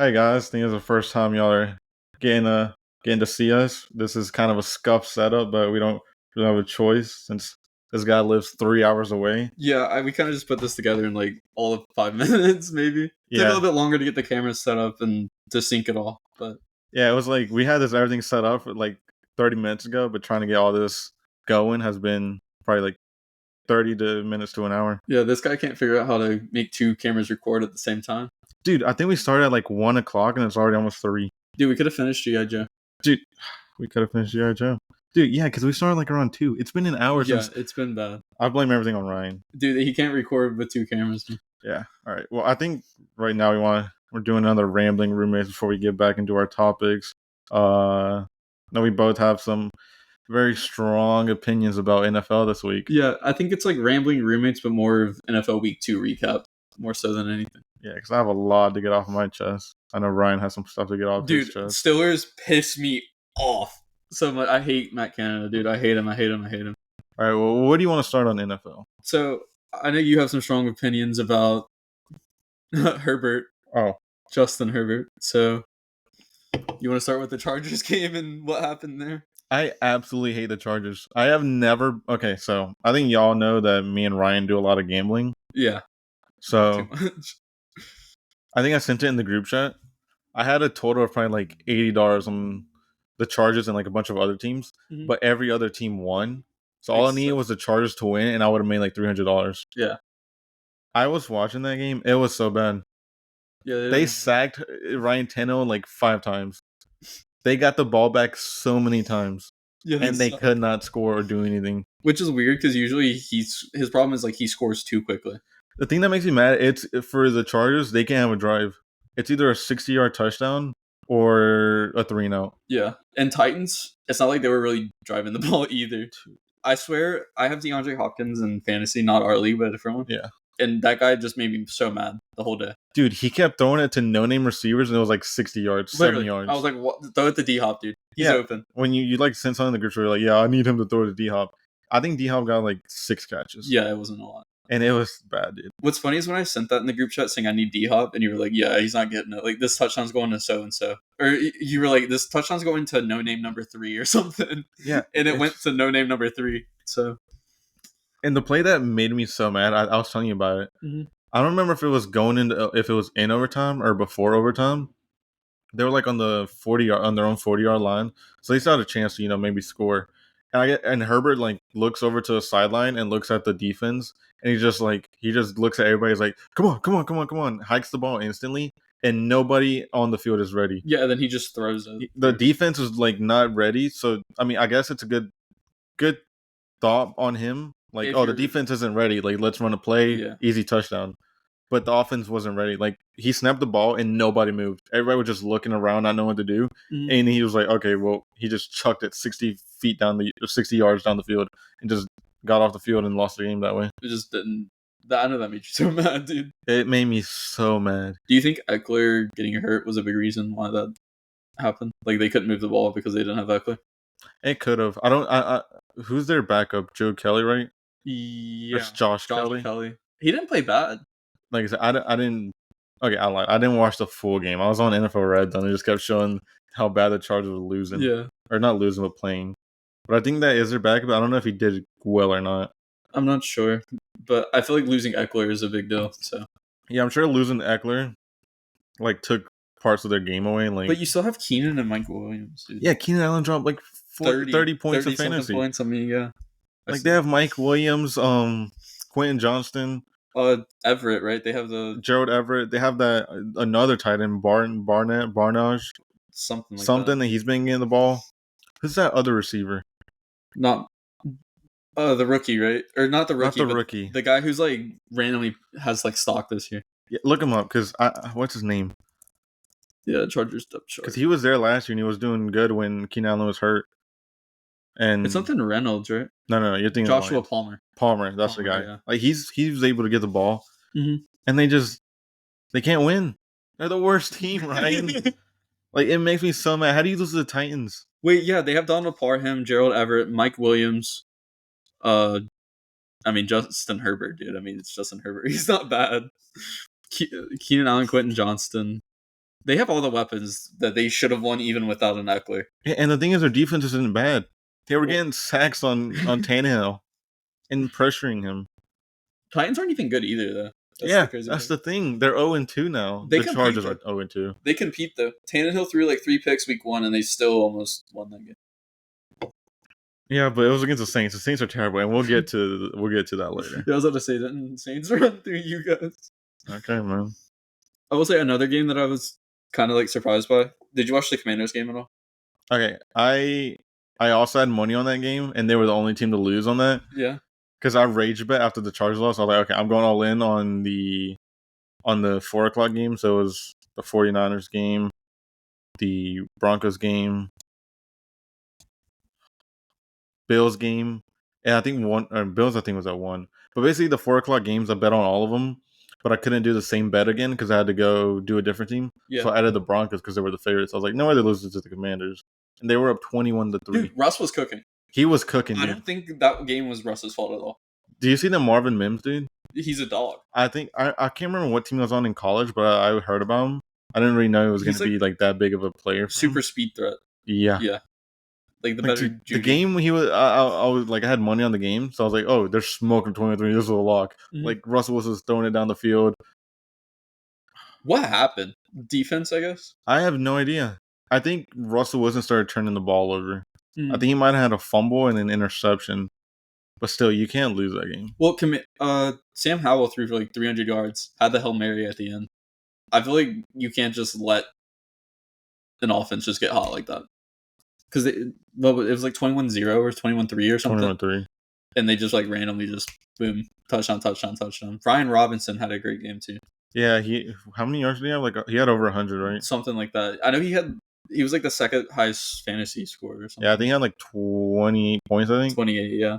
Hey guys, I think it's the first time y'all are getting getting to see us. This is kind of a scuffed setup, but we don't really have a choice since this guy lives 3 hours away. Yeah, we kind of just put this together in like all of 5 minutes, maybe. Took a little bit longer to get the cameras set up and to sync it all, but Yeah, it was like we had this everything set up for like 30 minutes ago, but trying to get all this going has been probably like 30 minutes to an hour. yeah, this guy can't figure out how to make two cameras record at the same time. Dude, I think we started at like 1 o'clock and it's already almost 3. Dude, we could have finished G.I. Joe. Dude, we could have finished G.I. Joe. Dude, yeah, because we started like around 2. It's been an hour Yeah, since. it's been bad. I blame everything on Ryan. Dude, he can't record with two cameras. Yeah. All right. Well, I think right now we're doing another rambling roommates before we get back into our topics. Now we both have some very strong opinions about NFL this week. Yeah, I think it's like rambling roommates, but more of NFL Week 2 recap, more so than anything. Yeah, because I have a lot to get off of my chest. I know Ryan has some stuff to get off his chest. Stillers piss me off so much. I hate Matt Canada, dude. I hate him. All right. Well, what do you want to start on NFL? So I know you have some strong opinions about Herbert. Oh, Justin Herbert. So you want to start with the Chargers game and what happened there? I absolutely hate the Chargers. I have never. Okay, so I think y'all know that me and Ryan do a lot of gambling. Yeah. So I think I sent it in the group chat. I had a total of probably like $80 on the Chargers and like a bunch of other teams, but every other team won. So all I needed was the Chargers to win, and I would have made like $300. Yeah. I was watching that game. It was so bad. Yeah. They sacked Ryan Tannehill like 5 times. They got the ball back so many times. Yeah, and they could not score or do anything. Which is weird because usually his problem is like he scores too quickly. The thing that makes me mad, it's for the Chargers, they can't have a drive. It's either a 60-yard touchdown or a 3-and-out. Yeah. And Titans, it's not like they were really driving the ball either. I swear, I have DeAndre Hopkins in fantasy, not our league, but a different one. Yeah. And that guy just made me so mad the whole day. Dude, he kept throwing it to no-name receivers, and it was like 60 yards, Literally, 70 yards. I was like, what? Throw it to D-Hop, dude. He's open. When you like send something in the group, you're like, yeah, I need him to throw to D-Hop. I think D-Hop got like 6 catches. Yeah, it wasn't a lot. And it was bad, dude. What's funny is when I sent that in the group chat saying I need D-Hop, and you were like, yeah, he's not getting it. Like, this touchdown's going to so-and-so. Or you were like, this touchdown's going to no-name number 3 or something. Yeah. And it went to no-name number 3. So. And the play that made me so mad, I was telling you about it. Mm-hmm. I don't remember if it was if it was in overtime or before overtime. They were like on the 40-yard, on their own 40-yard line, so they still had a chance to maybe score. And Herbert like looks over to the sideline and looks at the defense, and he just looks at everybody. He's like, come on, hikes the ball instantly, and nobody on the field is ready. Yeah, then he just throws it. The defense is like not ready, so I mean, I guess it's a good thought on him. Like, the defense isn't ready. Like, let's run a play, easy touchdown. But the offense wasn't ready. Like, he snapped the ball and nobody moved. Everybody was just looking around, not knowing what to do. Mm-hmm. And he was like, okay, well, he just chucked it 60 yards down the field and just got off the field and lost the game that way. It just didn't. I know that made you so mad, dude. It made me so mad. Do you think Eckler getting hurt was a big reason why that happened? Like, they couldn't move the ball because they didn't have Eckler? It could have. Who's their backup? Joe Kelly, right? Yeah. Or Josh Kelly. He didn't play bad. Like I said, I didn't. Okay, I lied. I didn't watch the full game. I was on NFL Red Zone. It just kept showing how bad the Chargers were losing. Yeah. Or not losing, but playing. But I think that is their backup. I don't know if he did well or not. I'm not sure. But I feel like losing Eckler is a big deal. So. Yeah, I'm sure losing Eckler like took parts of their game away. Like, but you still have Keenan and Michael Williams, dude. Yeah, Keenan Allen dropped like 30 points in fantasy. Points on me, yeah. Like they have Mike Williams, Quentin Johnston. Everett, right? They have the Gerald Everett. They have that another tight end, Barnage. Something that he's been getting the ball. Who's that other receiver? Not the rookie, right? Or not the rookie. Not the rookie. The guy who's like randomly has like stock this year. Yeah, look him up because what's his name? Yeah, Chargers depth chart. Because he was there last year and he was doing good when Keenan Allen was hurt. And it's something Reynolds, right? No. You're thinking Joshua Palmer. That's the guy. Yeah. Like he was able to get the ball, and they can't win. They're the worst team, right? Like it makes me so mad. How do you lose to the Titans? Wait, yeah, they have Donald Parham, Gerald Everett, Mike Williams. Justin Herbert, dude. I mean, it's Justin Herbert. He's not bad. Keenan Allen, Quentin Johnston. They have all the weapons that they should have won even without an Eckler. Yeah, and the thing is, their defense isn't bad. They were getting sacks on Tannehill and pressuring him. Titans aren't even good either, though. That's the thing. They're 0-2 now. The Chargers are 0-2. They compete, though. Tannehill threw like 3 picks week 1, and they still almost won that game. Yeah, but it was against the Saints. The Saints are terrible, and we'll get to that later. Yeah, I was about to say that the Saints run through you guys. Okay, man. I will say another game that I was kind of like surprised by. Did you watch the Commanders game at all? Okay, I also had money on that game, and they were the only team to lose on that. Yeah. Because I rage bet after the Chargers loss. I was like, okay, I'm going all in on the 4 o'clock game. So it was the 49ers game, the Broncos game, Bills game, and I think Bills was at 1. But basically, the 4 o'clock games, I bet on all of them, but I couldn't do the same bet again because I had to go do a different team. Yeah. So I added the Broncos because they were the favorites. I was like, no way they lose to the Commanders, and they were up 21-3. Dude, Russ was cooking. He was cooking, dude. I don't think that game was Russ's fault at all. Do you see the Marvin Mims, dude? He's a dog. I think I can't remember what team he was on in college, but I heard about him. I didn't really know he was going to be like that big of a player. Super speed threat. Yeah. Yeah. Like the better. The game he was, I was like, I had money on the game, so I was like, oh, they're smoking 23. This is a lock. Mm-hmm. Like Russell was just throwing it down the field. What happened? Defense, I guess. I have no idea. I think Russell Wilson started turning the ball over. I think he might have had a fumble and an interception, but still, you can't lose that game. Well, Sam Howell threw for like 300 yards, had the Hail Mary at the end. I feel like you can't just let an offense just get hot like that. Because it was like 21-0 or 21-3 or something. 21-3. And they just like randomly just, boom, touchdown. Brian Robinson had a great game too. Yeah, how many yards did he have? Like he had over 100, right? Something like that. I know he was like the second highest fantasy score or something. Yeah, I think he had like 28 points, I think. 28, yeah.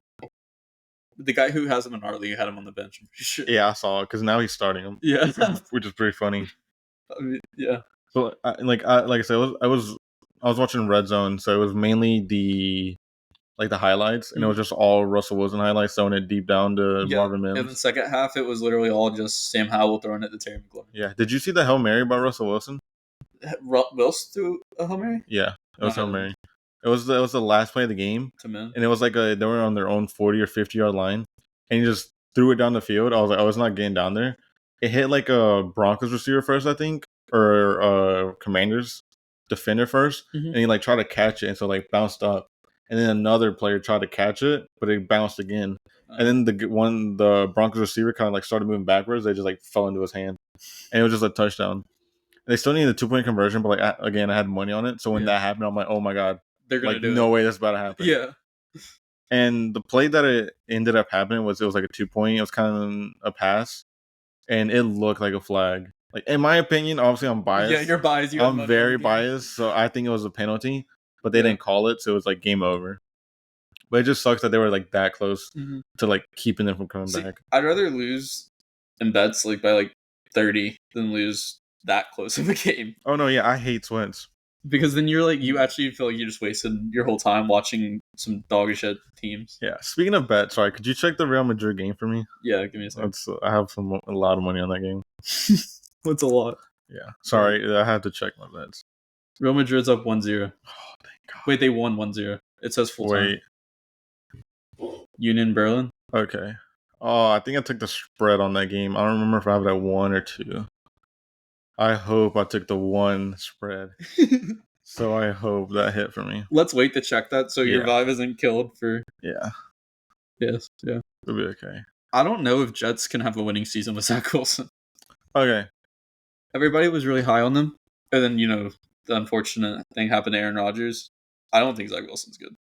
The guy who has him in our league had him on the bench. Sure. Yeah, I saw it because now he's starting him. Yeah. Which is pretty funny. I mean, yeah. So, like I said, I was watching Red Zone, so it was mainly the highlights, and it was just all Russell Wilson highlights, throwing it deep down to Marvin Mims. In the second half, it was literally all just Sam Howell throwing it to Terry McLaurin. Yeah. Did you see the Hail Mary by Russell Wilson? Wilson threw a Hail Mary? Yeah, it was Hail Mary. It was the last play of the game, and it was like they were on their own 40 or 50 yard line, and he just threw it down the field. I was like, it's not getting down there. It hit like a Broncos receiver first, I think, or Commanders defender first, and he like tried to catch it, and so like bounced up, and then another player tried to catch it, but it bounced again, and then the Broncos receiver kind of like started moving backwards. They just like fell into his hand, and it was just a touchdown. They still needed a 2-point conversion, but like again, I had money on it, so when that happened, I'm like, oh my god, they're gonna do no way that's about to happen. Yeah. And the play that it ended up happening was like a 2-point. It was kind of a pass, and it looked like a flag. Like in my opinion, obviously I'm biased. Yeah, you're biased. I'm very biased, so I think it was a penalty, but they didn't call it, so it was like game over. But it just sucks that they were like that close to like keeping them from coming back. I'd rather lose in bets like by like 30 than lose that close of a game. Oh no, yeah, I hate sweats. Because then you're like, you actually feel like you just wasted your whole time watching some dog shit teams. Yeah. Speaking of bets, sorry, could you check the Real Madrid game for me? Yeah, give me a second. I have a lot of money on that game. What's a lot? Yeah. Sorry, I had to check my bets. Real Madrid's up 1-0. Oh, thank God. Wait, they won 1-0. It says full time. Union Berlin? Okay. Oh, I think I took the spread on that game. I don't remember if I have it at 1 or 2. I hope I took the 1 spread. So I hope that hit for me. Let's wait to check that so your vibe isn't killed for... Yeah. Yes, yeah. It'll be okay. I don't know if Jets can have a winning season with Zach Wilson. Okay. Everybody was really high on them. And then, the unfortunate thing happened to Aaron Rodgers. I don't think Zach Wilson's good.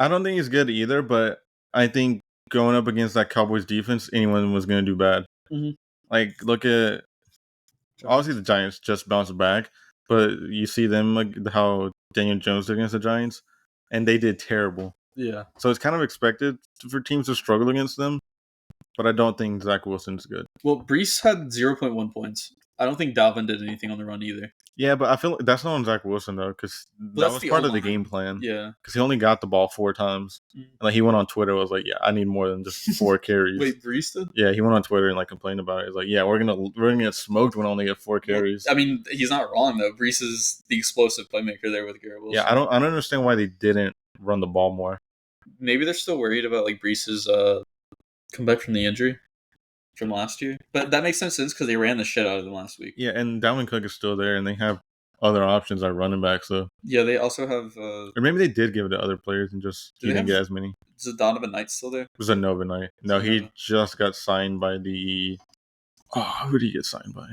I don't think he's good either, but I think going up against that Cowboys defense, anyone was going to do bad. Mm-hmm. Like, look at... Obviously, the Giants just bounced back, but you see them, like how Daniel Jones did against the Giants, and they did terrible. Yeah. So it's kind of expected for teams to struggle against them, but I don't think Zach Wilson's good. Well, Brees had 0.1 points. I don't think Dalvin did anything on the run either. Yeah, but I feel like that's not on Zach Wilson though, because that was part of the game plan. Yeah, because he only got the ball 4 times. And like he went on Twitter, was like, "Yeah, I need more than just 4 carries." Wait, Brees did? Yeah, he went on Twitter and like complained about it. He's like, "Yeah, we're gonna get smoked when I only get 4 carries." I mean, he's not wrong though. Brees is the explosive playmaker there with Garrett Wilson. Yeah, I don't understand why they didn't run the ball more. Maybe they're still worried about like Brees's comeback from the injury from last year, but that makes no sense because they ran the shit out of them last week. Yeah, and Dalvin Cook is still there, and they have other options like running backs. So yeah, they also have. Or maybe they did give it to other players and just he didn't get as many. Is Donovan Knight still there? It was a Nova Knight. No, he just got signed by the. Oh, who did he get signed by?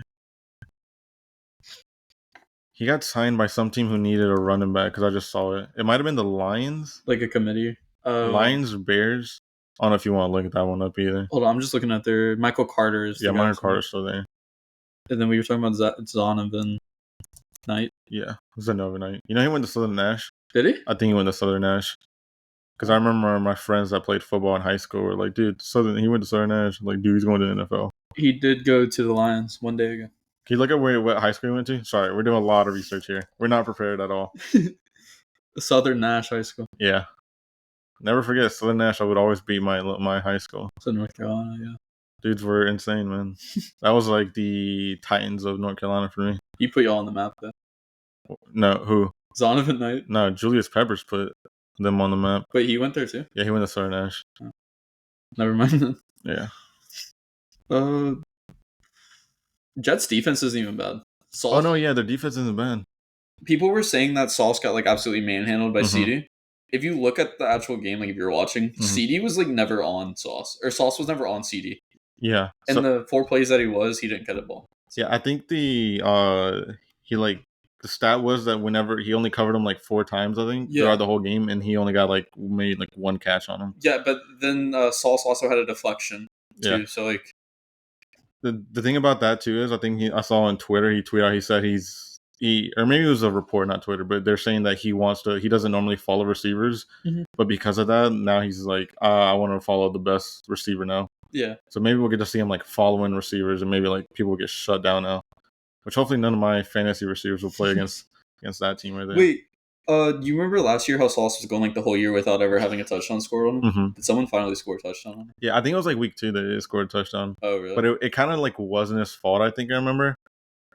He got signed by some team who needed a running back because I just saw it. It might have been the Lions. Like a committee. Lions or Bears. I don't know if you want to look that one up either. Hold on, I'm just looking at their Michael Carter is. Yeah, Michael Carter's still there. And then we were talking about Zonovan Knight. Yeah, it was a Nova Knight. You know he went to Southern Nash. Did he? I think he went to Southern Nash. Because I remember my friends that played football in high school were like, dude, he went to Southern Nash. I'm like, dude, he's going to the NFL. He did go to the Lions one day ago. Can you look at what high school he went to? Sorry, we're doing a lot of research here. We're not prepared at all. Southern Nash High School. Yeah. Never forget, Southern Nash, I would always beat my high school. So North Carolina, yeah. Dudes were insane, man. That was like the Titans of North Carolina for me. He put y'all on the map, though. No, who? Zonovan Knight? No, Julius Peppers put them on the map. Wait, he went there too? Yeah, he went to Southern Nash. Oh. Never mind. Yeah. Jets defense isn't even bad. Sauce, oh no, yeah, their defense isn't bad. People were saying that Sauce got like absolutely manhandled by CD. If you look at the actual game, like if you're watching, CD was like never on Sauce, or Sauce was never on CD. Yeah. And the 4 plays that he didn't get a ball. Yeah, I think the stat was that whenever he only covered him like 4 times, I think, throughout the whole game, and he only got made 1 catch on him. Yeah, but then Sauce also had a deflection too. Yeah. So like the thing about that too is I think I saw on Twitter he tweeted out, he said or maybe it was a report, not Twitter, but they're saying that he doesn't normally follow receivers, but because of that, now he's like, I want to follow the best receiver now. Yeah. So maybe we'll get to see him following receivers, and maybe people will get shut down now. Which hopefully none of my fantasy receivers will play against that team right there. Wait, you remember last year how Sauce was going the whole year without ever having a touchdown scored on him? Did someone finally score a touchdown on him? Yeah, I think it was week 2 that they scored a touchdown. Oh, really? But it kind of wasn't his fault, I think I remember.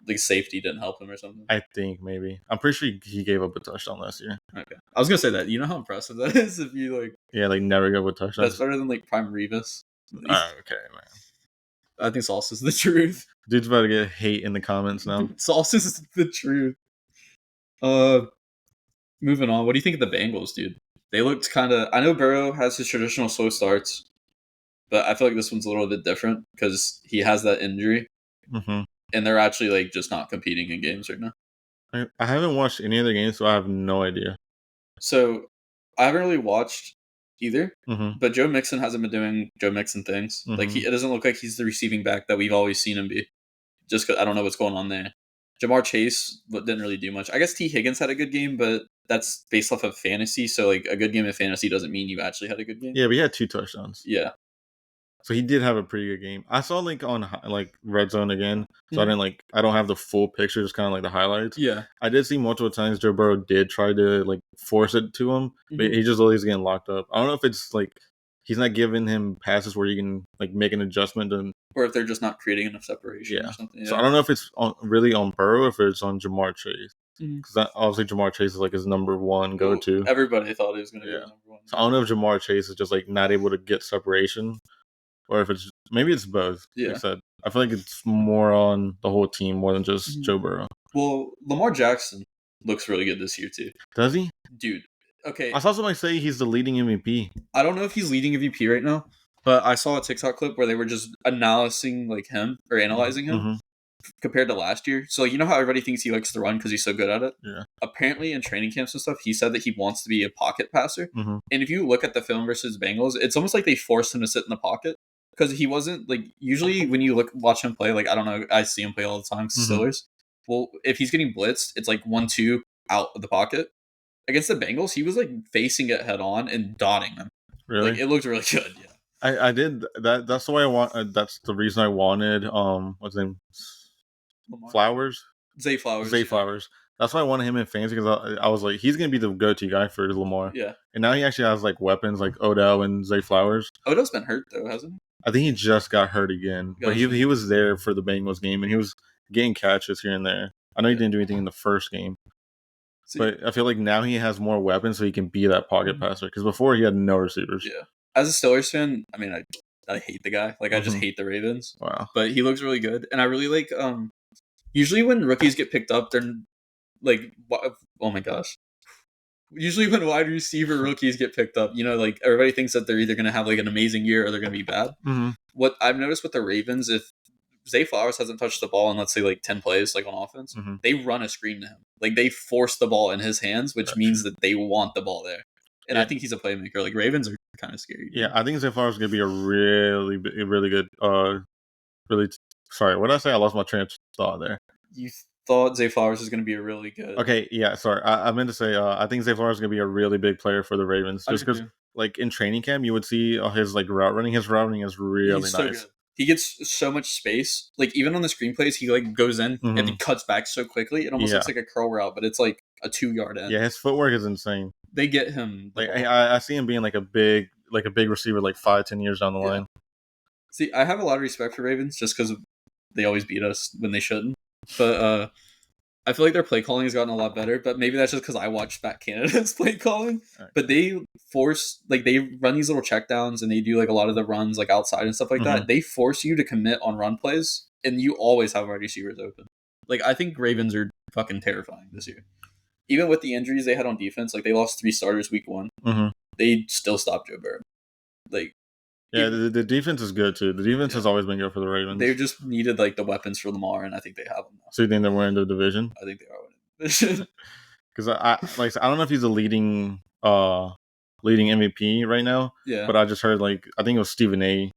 Like safety didn't help him or something? I think maybe. I'm pretty sure he gave up a touchdown last year. Okay. I was going to say that. You know how impressive that is if you Yeah, never give up a touchdown. That's better than Prime Revis. Okay, man. I think Sauce is the truth. Dude's about to get hate in the comments now. Sauce is the truth. Moving on. What do you think of the Bengals, dude? They looked kind of... I know Burrow has his traditional slow starts, but I feel like this one's a little bit different because he has that injury. And they're actually just not competing in games right now. I haven't watched any of the games, so I have no idea. So I haven't really watched either, but Joe Mixon hasn't been doing Joe Mixon things. It doesn't look like he's the receiving back that we've always seen him be. Just because I don't know what's going on there. Jamar Chase didn't really do much. I guess T. Higgins had a good game, but that's based off of fantasy. So a good game of fantasy doesn't mean you actually had a good game. Yeah, but he had 2 touchdowns. Yeah. So he did have a pretty good game. I saw on Red Zone again, so I don't have the full picture, just kind of the highlights. Yeah, I did see multiple times Joe Burrow did try to force it to him, but he just always getting locked up. I don't know if it's he's not giving him passes where you can make an adjustment, or if they're just not creating enough separation or something. Yeah. So I don't know if it's really on Burrow or if it's on Jamar Chase. Because obviously Jamar Chase is his number 1 go-to. Everybody thought he was going to be number 1. So I don't know if Jamar Chase is just not able to get separation, or if maybe it's both. Yeah. Like I said, I feel like it's more on the whole team more than just Joe Burrow. Well, Lamar Jackson looks really good this year too. Does he? Dude, okay. I saw somebody say he's the leading MVP. I don't know if he's leading MVP right now, but I saw a TikTok clip where they were just analyzing him compared to last year. So you know how everybody thinks he likes to run because he's so good at it? Yeah. Apparently in training camps and stuff, he said that he wants to be a pocket passer. And if you look at the film versus Bengals, it's almost like they forced him to sit in the pocket. Because he wasn't usually when you watch him play, I don't know, I see him play all the time, Steelers. Well, if he's getting blitzed, it's 1-2 out of the pocket. Against the Bengals, he was facing it head on and dotting them. Really? It looked really good. Yeah. I did that. That's the way I want. That's the reason I wanted. What's his name? Lamar. Flowers. Zay Flowers. Zay Flowers. That's why I wanted him in fantasy because I was like, he's gonna be the go-to guy for Lamar. Yeah. And now he actually has like weapons like Odell and Zay Flowers. Odell's been hurt though, hasn't he? I think he just got hurt again, but he was there for the Bengals game and he was getting catches here and there. I know he didn't do anything in the first game, but I feel like now he has more weapons so he can be that pocket passer. Because before he had no receivers. Yeah. As a Steelers fan, I mean, I hate the guy. Like I just hate the Ravens. Wow. But he looks really good, and I really like. Usually when rookies get picked up, they're like, oh my gosh. Usually when wide receiver rookies get picked up, like everybody thinks that they're either going to have like an amazing year or they're going to be bad. Mm-hmm. What I've noticed with the Ravens, if Zay Flowers hasn't touched the ball in, let's say, like 10 plays, like on offense, they run a screen to him. Like they force the ball in his hands, which means that they want the ball there. And I think he's a playmaker. Like Ravens are kind of scary. Yeah, I think Zay Flowers is going to be a really good, sorry, what did I say? I lost my train of thought there. You thought Zay Flowers is going to be a really good. Okay, yeah, sorry. I meant to say I think Zay Flowers is going to be a really big player for the Ravens. Just because, like, in training camp, you would see his, like, route running. His route running is really nice. So good. He gets so much space. Like, even on the screenplays, he, like, goes in and he cuts back so quickly. It almost looks like a curl route, but it's, like, a 2-yard end. Yeah, his footwork is insane. They get him. Like, I see him being, like, a big receiver, like, 5-10 years down the line. See, I have a lot of respect for Ravens just because they always beat us when they shouldn't. But, I feel like their play calling has gotten a lot better, but maybe that's just because I watched Fat Canada's play calling. Right. But they they run these little checkdowns and they do like a lot of the runs like outside and stuff like that. They force you to commit on run plays, and you always have wide receivers open. Like I think Ravens are fucking terrifying this year. Even with the injuries they had on defense, like they lost 3 starters week 1. They still stopped Joe Burrow. Like. Yeah, the defense is good too. The defense has always been good for the Ravens. They just needed like the weapons for Lamar, and I think they have them now. So you think they're winning the division? I think they are winning the division. Because I don't know if he's a leading MVP right now. Yeah. But I just heard I think it was Stephen A.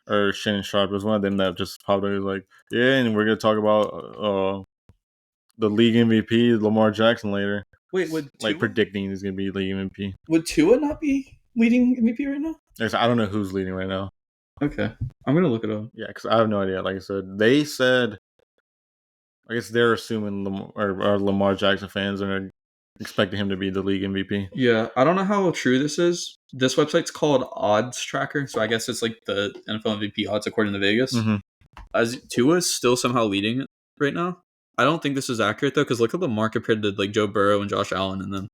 or Shannon Sharp. It was one of them that just popped up. He was like, yeah, and we're gonna talk about the league MVP Lamar Jackson later. Wait, would Tua? Predicting he's gonna be league MVP? Would Tua not be leading MVP right now? I don't know who's leading right now. Okay. I'm going to look it up. Yeah, because I have no idea. Like I said, they said, I guess they're assuming Lamar Jackson fans are expecting him to be the league MVP. Yeah, I don't know how true this is. This website's called Odds Tracker, so I guess it's like the NFL MVP odds according to Vegas. As Tua is still somehow leading it right now. I don't think this is accurate, though, because look at the market predicted like Joe Burrow and Josh Allen and them.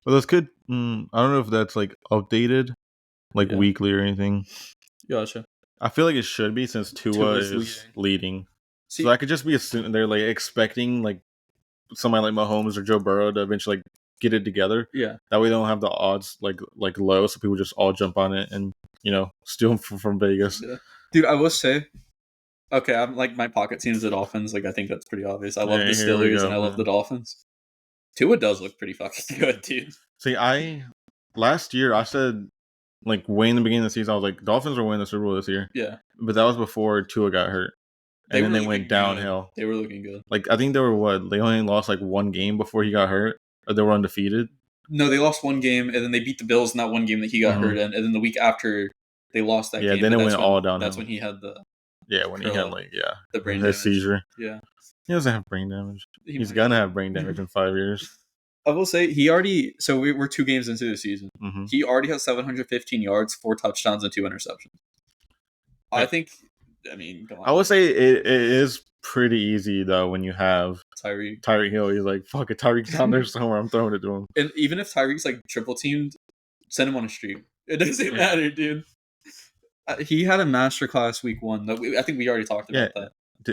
Well, that's good. I don't know if that's updated. Weekly or anything. Gotcha. I feel like it should be since Tua is leading. See, so I could just be assuming they're expecting somebody like Mahomes or Joe Burrow to eventually get it together. Yeah. That way they don't have the odds low, so people just all jump on it and steal them from Vegas. Yeah. Dude, I will say, okay, I'm my pocket team's the Dolphins. I think that's pretty obvious. I love the Steelers and I love the Dolphins. Tua does look pretty fucking good, dude. See, last year I said. Way in the beginning of the season, I was like, Dolphins are winning the Super Bowl this year. Yeah. But that was before Tua got hurt. And then they went downhill. They were looking good. I think they were they only lost one game before he got hurt? Or they were undefeated? No, they lost one game, and then they beat the Bills in that one game that he got hurt in. And then the week after, they lost that game. Yeah, then it went all downhill. That's when he had the... Yeah, when he had, the brain damage. Seizure. Yeah. He doesn't have brain damage. He's going to have brain damage in 5 years. I will say he already. So we're 2 games into the season. He already has 715 yards, 4 touchdowns, and 2 interceptions. I think. I mean, I would say it is pretty easy though when you have Tyreek Hill. He's fuck it, Tyreek's down there somewhere. I'm throwing it to him. And even if Tyreek's triple teamed, send him on a streak. It doesn't matter, dude. He had a masterclass week 1. I think we already talked about that.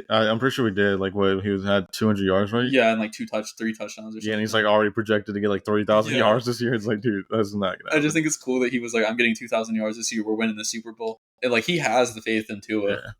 I'm pretty sure we did. He had 200 yards, right? Yeah, and 3 touchdowns or something. Yeah, and he's already projected to get 30,000 yards this year. It's dude, that's not gonna happen. I just think it's cool that he was I'm getting 2,000 yards this year. We're winning the Super Bowl, and he has the faith in Tua. Yeah.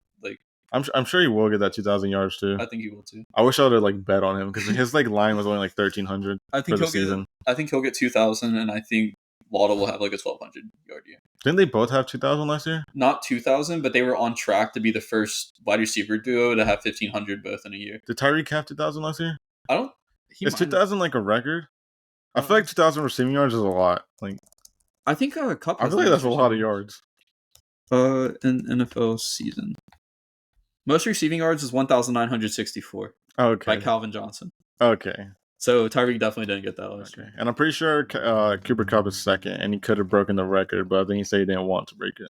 I'm sure he will get that 2,000 yards too. I think he will too. I wish I would have bet on him because his line was only 1,300 for the season. I think he'll get 2,000, and I think Waddle will have a 1,200 yard year. Didn't they both have 2,000 last year? Not 2,000, but they were on track to be the first wide receiver duo to have 1,500 both in a year. Did Tyreek have 2,000 last year? I don't. Is 2,000 a record? I feel like 2,000 receiving yards is a lot. I think a couple. I feel like that's a lot of yards. In NFL season, most receiving yards is 1,964. Okay. by Calvin Johnson. Okay. So Tyreek definitely didn't get that last year. And I'm pretty sure Cooper Kupp is second, and he could have broken the record, but I think he said he didn't want to break it.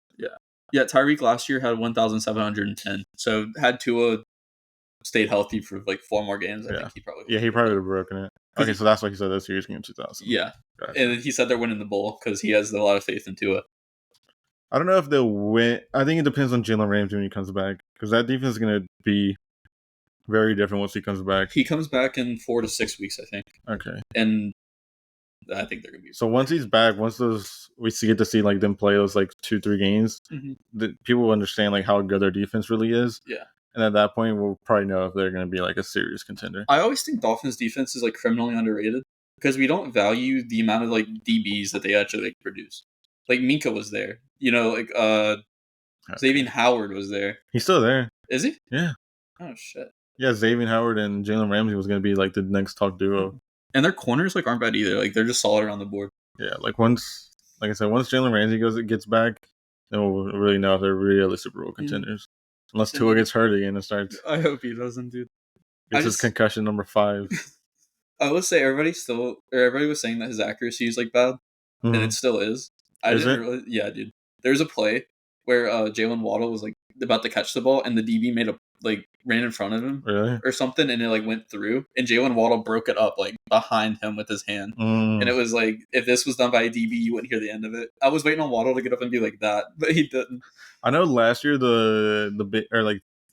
Yeah, Tyreek last year had 1,710. So had Tua stayed healthy for like 4 more games, I think he probably would have broken it. Okay, so that's why he said this year's game 2000. Yeah. Gotcha. And he said they're winning the bowl because he has a lot of faith in Tua. I don't know if they'll win. I think it depends on Jalen Ramsey when he comes back, because that defense is going to be very different once he comes back. He comes back in 4 to 6 weeks, I think. Okay. And I think they're going to be. So once he's back, once we get to see like them play those like 2-3 games, people will understand like how good their defense really is. Yeah. And at that point, we'll probably know if they're going to be like a serious contender. I always think Dolphins defense is like criminally underrated because we don't value the amount of like DBs that they actually like produce. Like Minka was there, like Xavier Howard was there. He's still there. Is he? Yeah. Oh shit. Yeah, Xavier Howard and Jalen Ramsey was going to be like the next top duo. And their corners like aren't bad either. Like they're just solid around the board. Yeah, like I said, once Jalen Ramsey gets back, then we'll really know if they're really Super Bowl contenders. Unless Tua gets hurt again and starts. I hope he doesn't, dude. It's his concussion number 5. I will say everybody was saying that his accuracy is like bad, and it still is. Yeah, dude. There's a play where Jalen Waddle was like about to catch the ball, and the DB ran in front of him, or something, and it like went through, and Jalen Waddle broke it up like behind him with his hand, and it was like if this was done by a DB, you wouldn't hear the end of it. I was waiting on Waddle to get up and be like that, but he didn't. I know last year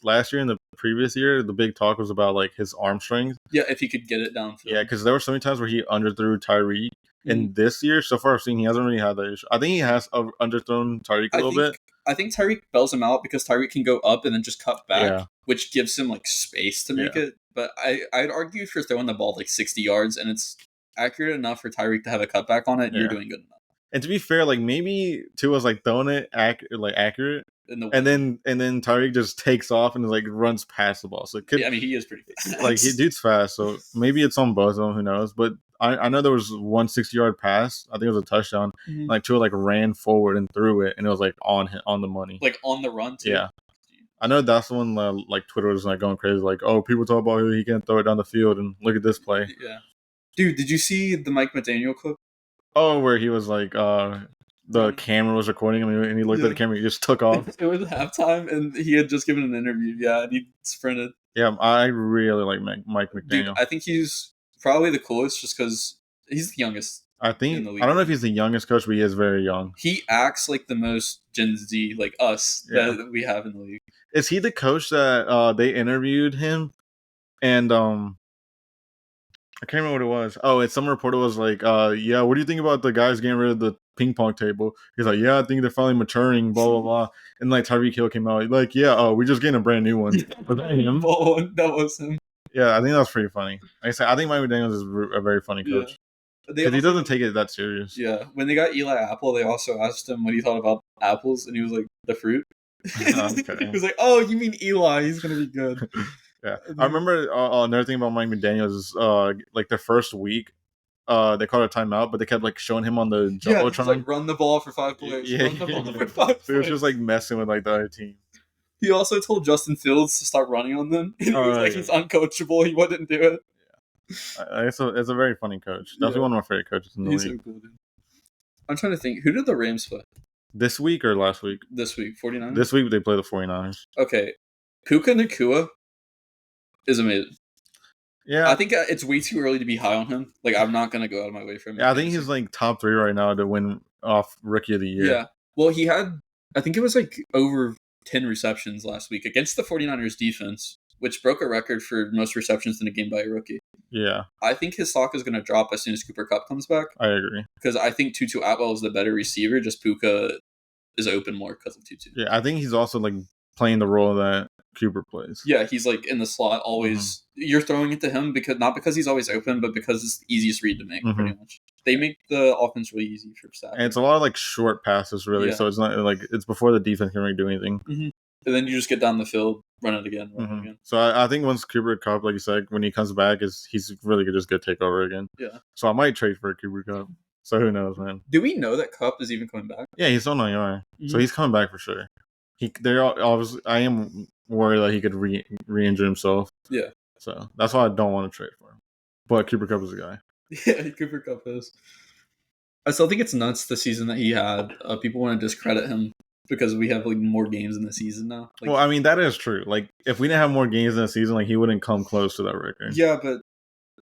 last year and the previous year, the big talk was about like his arm strength. Yeah, if he could get it downfield. Yeah, because there were so many times where he underthrew Tyreek. And this year, so far I've seen, he hasn't really had that issue. I think he has underthrown Tyreek a little bit. I think Tyreek bells him out because Tyreek can go up and then just cut back, which gives him like space to make it. But I'd argue if you're throwing the ball like 60 yards and it's accurate enough for Tyreek to have a cutback on it, you're doing good enough. And to be fair, like maybe Tua's like throwing it accurate. And then Tyreek just takes off and like runs past the ball. So he is pretty fast. Like dude's fast, so maybe it's on both of them. Who knows? But I know there was one 60-yard pass. I think it was a touchdown. Like Tua like ran forward and threw it, and it was like on the money, like on the run too. Yeah, I know that's the one. Like Twitter was like going crazy, like, oh, people talk about he can't throw it down the field, and look at this play. Yeah, dude, did you see the Mike McDaniel clip? Oh, where he was like, the camera was recording him, and he looked at the camera, he just took off. It was halftime, and he had just given an interview. Yeah, and he sprinted. Yeah, I really like Mike McDaniel. Dude, I think he's probably the coolest, just because he's the youngest. I think I don't know if he's the youngest coach, but he is very young. He acts like the most Gen Z, like us, that we have in the league. Is he the coach that they interviewed him, and I can't remember what it was. Oh, it's some reporter was like, yeah, what do you think about the guys getting rid of the ping pong table? He's like, yeah, I think they're finally maturing, blah, blah, blah. And like Tyreek Hill came out, like, yeah, we're just getting a brand new one. Was that him? Oh, that was him. Yeah, I think that was pretty funny. Like I said, I think Mike McDaniels is a very funny coach. Because he doesn't take it that serious. Yeah. When they got Eli Apple, they also asked him what he thought about apples, and he was like, the fruit. Okay. He was like, oh, you mean Eli? He's going to be good. Yeah, I remember another thing about Mike McDaniels is like the first week, they called a timeout, but they kept like showing him on the jumbotron. Like run the ball for 5 plays. Run the ball for 5 plays. So he was just like messing with like the other team. He also told Justin Fields to start running on them. He was like, he's uncoachable. He wouldn't do it. Yeah, it's a very funny coach. Definitely one of my favorite coaches in the league. So cool, dude. I'm trying to think. Who did the Rams play? This week or last week? This week, 49ers? This week they play the 49ers. Okay. Puka Nacua is amazing. Yeah. I think it's way too early to be high on him. Like, I'm not going to go out of my way for him. Yeah, I think he's like top 3 right now to win off Rookie of the Year. Yeah. Well, he had, I think it was like over 10 receptions last week against the 49ers defense, which broke a record for most receptions in a game by a rookie. Yeah. I think his stock is going to drop as soon as Cooper Kupp comes back. I agree. Because I think Tutu Atwell is the better receiver, just Puka is open more because of Tutu. Yeah, I think he's also like playing the role that Cooper plays. Yeah, he's like in the slot always. You're throwing it to him not because he's always open, but because it's the easiest read to make, pretty much. They make the offense really easy for Stafford. And it's a lot of like short passes, really. Yeah. So it's not like it's before the defense can really do anything. Mm-hmm. And then you just get down the field, run it again, run it again. So I think once Cooper Kupp, like you said, when he comes back, he's really just going to take over again. Yeah. So I might trade for Cooper Kupp. So who knows, man? Do we know that Kupp is even coming back? Yeah, he's on IR. So he's coming back for sure. They're obviously. I am worried that he could re-injure himself. Yeah. So that's why I don't want to trade for him. But Cooper Kupp is a guy. Yeah, Cooper Kupp is. I still think it's nuts the season that he had. People want to discredit him because we have like more games in the season now. Like, well, I mean that is true. Like if we didn't have more games in the season, like he wouldn't come close to that record. Yeah, but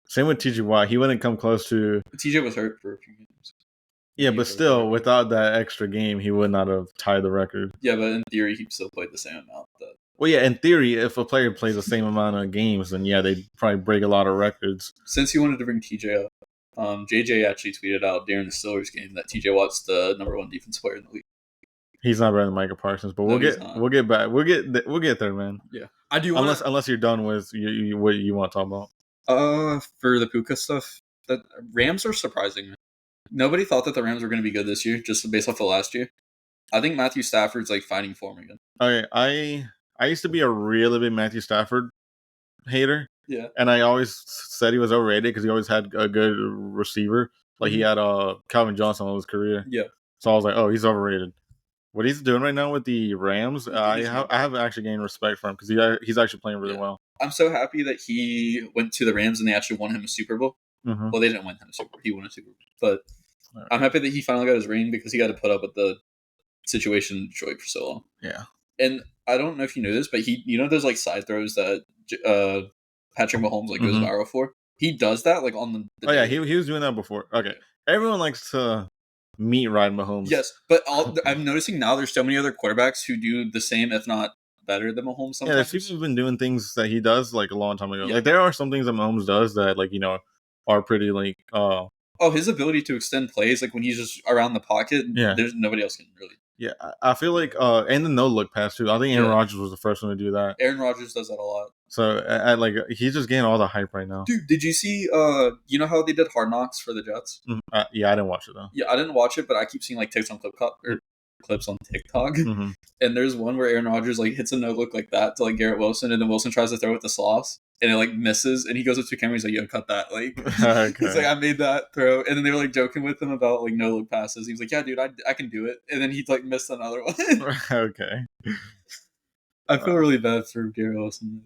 same with TJ Watt, he wouldn't come close to. TJ was hurt for a few games. Yeah, but still, without that extra game, he would not have tied the record. Yeah, but in theory, he still played the same amount. Well, yeah, in theory, if a player plays the same amount of games, then yeah, they'd probably break a lot of records. Since he wanted to bring TJ up, JJ actually tweeted out during the Steelers game that TJ Watt's the #1 defense player in the league. He's not better than Micah Parsons, but we'll get back. We'll get there, man. Yeah, I do. Unless you're done with what you want to talk about. For the Puka stuff, the Rams are surprising me. Nobody thought that the Rams were going to be good this year, just based off of last year. I think Matthew Stafford's like fighting form again. Okay, I used to be a really big Matthew Stafford hater. Yeah, and I always said he was overrated because he always had a good receiver. Like he had Calvin Johnson all his career. Yeah, so I was like, oh, he's overrated. What he's doing right now with the Rams, I have actually gained respect for him because he's actually playing really well. I'm so happy that he went to the Rams and they actually won him a Super Bowl. Mm-hmm. Well, they didn't win him a Super Bowl. He won a Super Bowl. But I'm happy that he finally got his ring because he got to put up with the situation in Detroit for so long. Yeah. And I don't know if you know this, but those like side throws that Patrick Mahomes like goes viral for? He does that like on the oh, yeah, he was doing that before. Okay. Everyone likes to meet ride Mahomes. Yes, but I'm noticing now there's so many other quarterbacks who do the same, if not better than Mahomes sometimes. Yeah, there's people who've been doing things that he does like a long time ago. Yeah. Like there are some things that Mahomes does that like, are pretty like his ability to extend plays like when he's just around the pocket, there's nobody else can really. Yeah, I feel like and the no look pass too. I think Aaron Rodgers was the first one to do that. Aaron Rodgers does that a lot. So like he's just getting all the hype right now. Dude, did you see you know how they did Hard Knocks for the Jets? Yeah, I didn't watch it though. Yeah, I didn't watch it, but I keep seeing like clips on TikTok. Mm-hmm. And there's one where Aaron Rodgers like hits a no look like that to like Garrett Wilson, and then Wilson tries to throw it the sauce, and it like misses, and he goes up to the camera, he's like, "Yo, cut that!" Like okay. He's like, "I made that throw," and then they were like joking with him about like no look passes. He was like, "Yeah, dude, I can do it," and then he like missed another one. Okay. I feel really bad for Garrett Wilson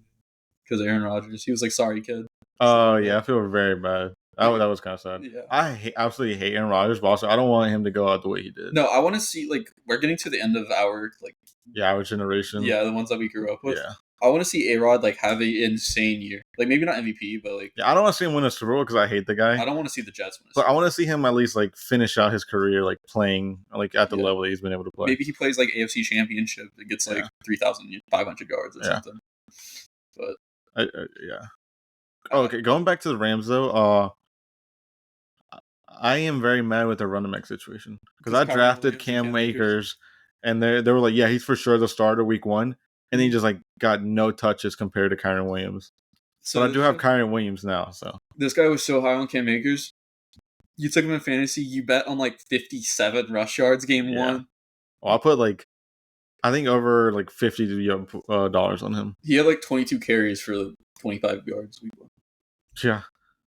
because Aaron Rodgers. He was like, "Sorry, kid." Oh yeah, I feel very bad. That was kind of sad. Yeah. I absolutely hate Aaron Rodgers, but also I don't want him to go out the way he did. No, I want to see like we're getting to the end of our like our generation. Yeah, the ones that we grew up with. Yeah. I want to see A-Rod like have an insane year. Like maybe not MVP, but like I don't want to see him win a Super Bowl because I hate the guy. I don't want to see the Jets win. But I want to see him at least like finish out his career like playing like at the level he's been able to play. Maybe he plays like AFC Championship and gets like 3,500 yards or something. But yeah. Okay, going back to the Rams though, I am very mad with the running back situation because I drafted Cam Akers, and they were like, yeah, he's for sure the starter week 1, and then he just like got no touches compared to Kyren Williams. So I do have Kyren Williams now. So this guy was so high on Cam Akers. You took him in fantasy. You bet on like 57 rush yards game 1. Well, I put like I think over like $50 on him. He had like 22 carries for 25 yards week 1. Yeah.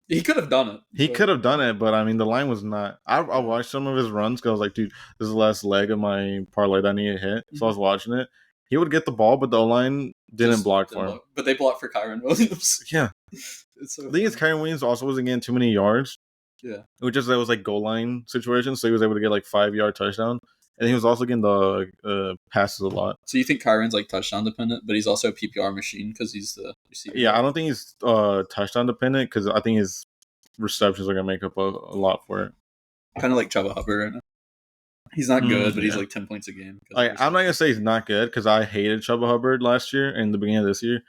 He could have done it. He could have done it, but I mean, the line was not. I watched some of his runs because I was like, dude, this is the last leg of my parlay that I need to hit. So I was watching it. He would get the ball, but the O-line didn't block for him. But they blocked for Kyren Williams. Yeah. The thing is, Kyren Williams also wasn't getting too many yards. Yeah. Which is that was like goal line situation, so he was able to get like 5-yard touchdown. And he was also getting the passes a lot. So you think Kyron's like touchdown dependent, but he's also a PPR machine because he's the receiver? Yeah, I don't think he's touchdown dependent because I think his receptions are going to make up a lot for it. Kind of like Chuba Hubbard right now. He's not good, but he's like 10 points a game. I'm not going to say he's not good because I hated Chuba Hubbard last year and the beginning of this year. And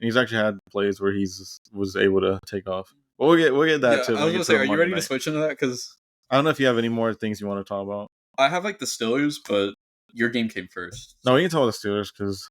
he's actually had plays where he was able to take off. But we'll get that too. I was going to say, are you ready to switch into that? Because I don't know if you have any more things you want to talk about. I have like the Steelers, but your game came first. No, we can talk about the Steelers because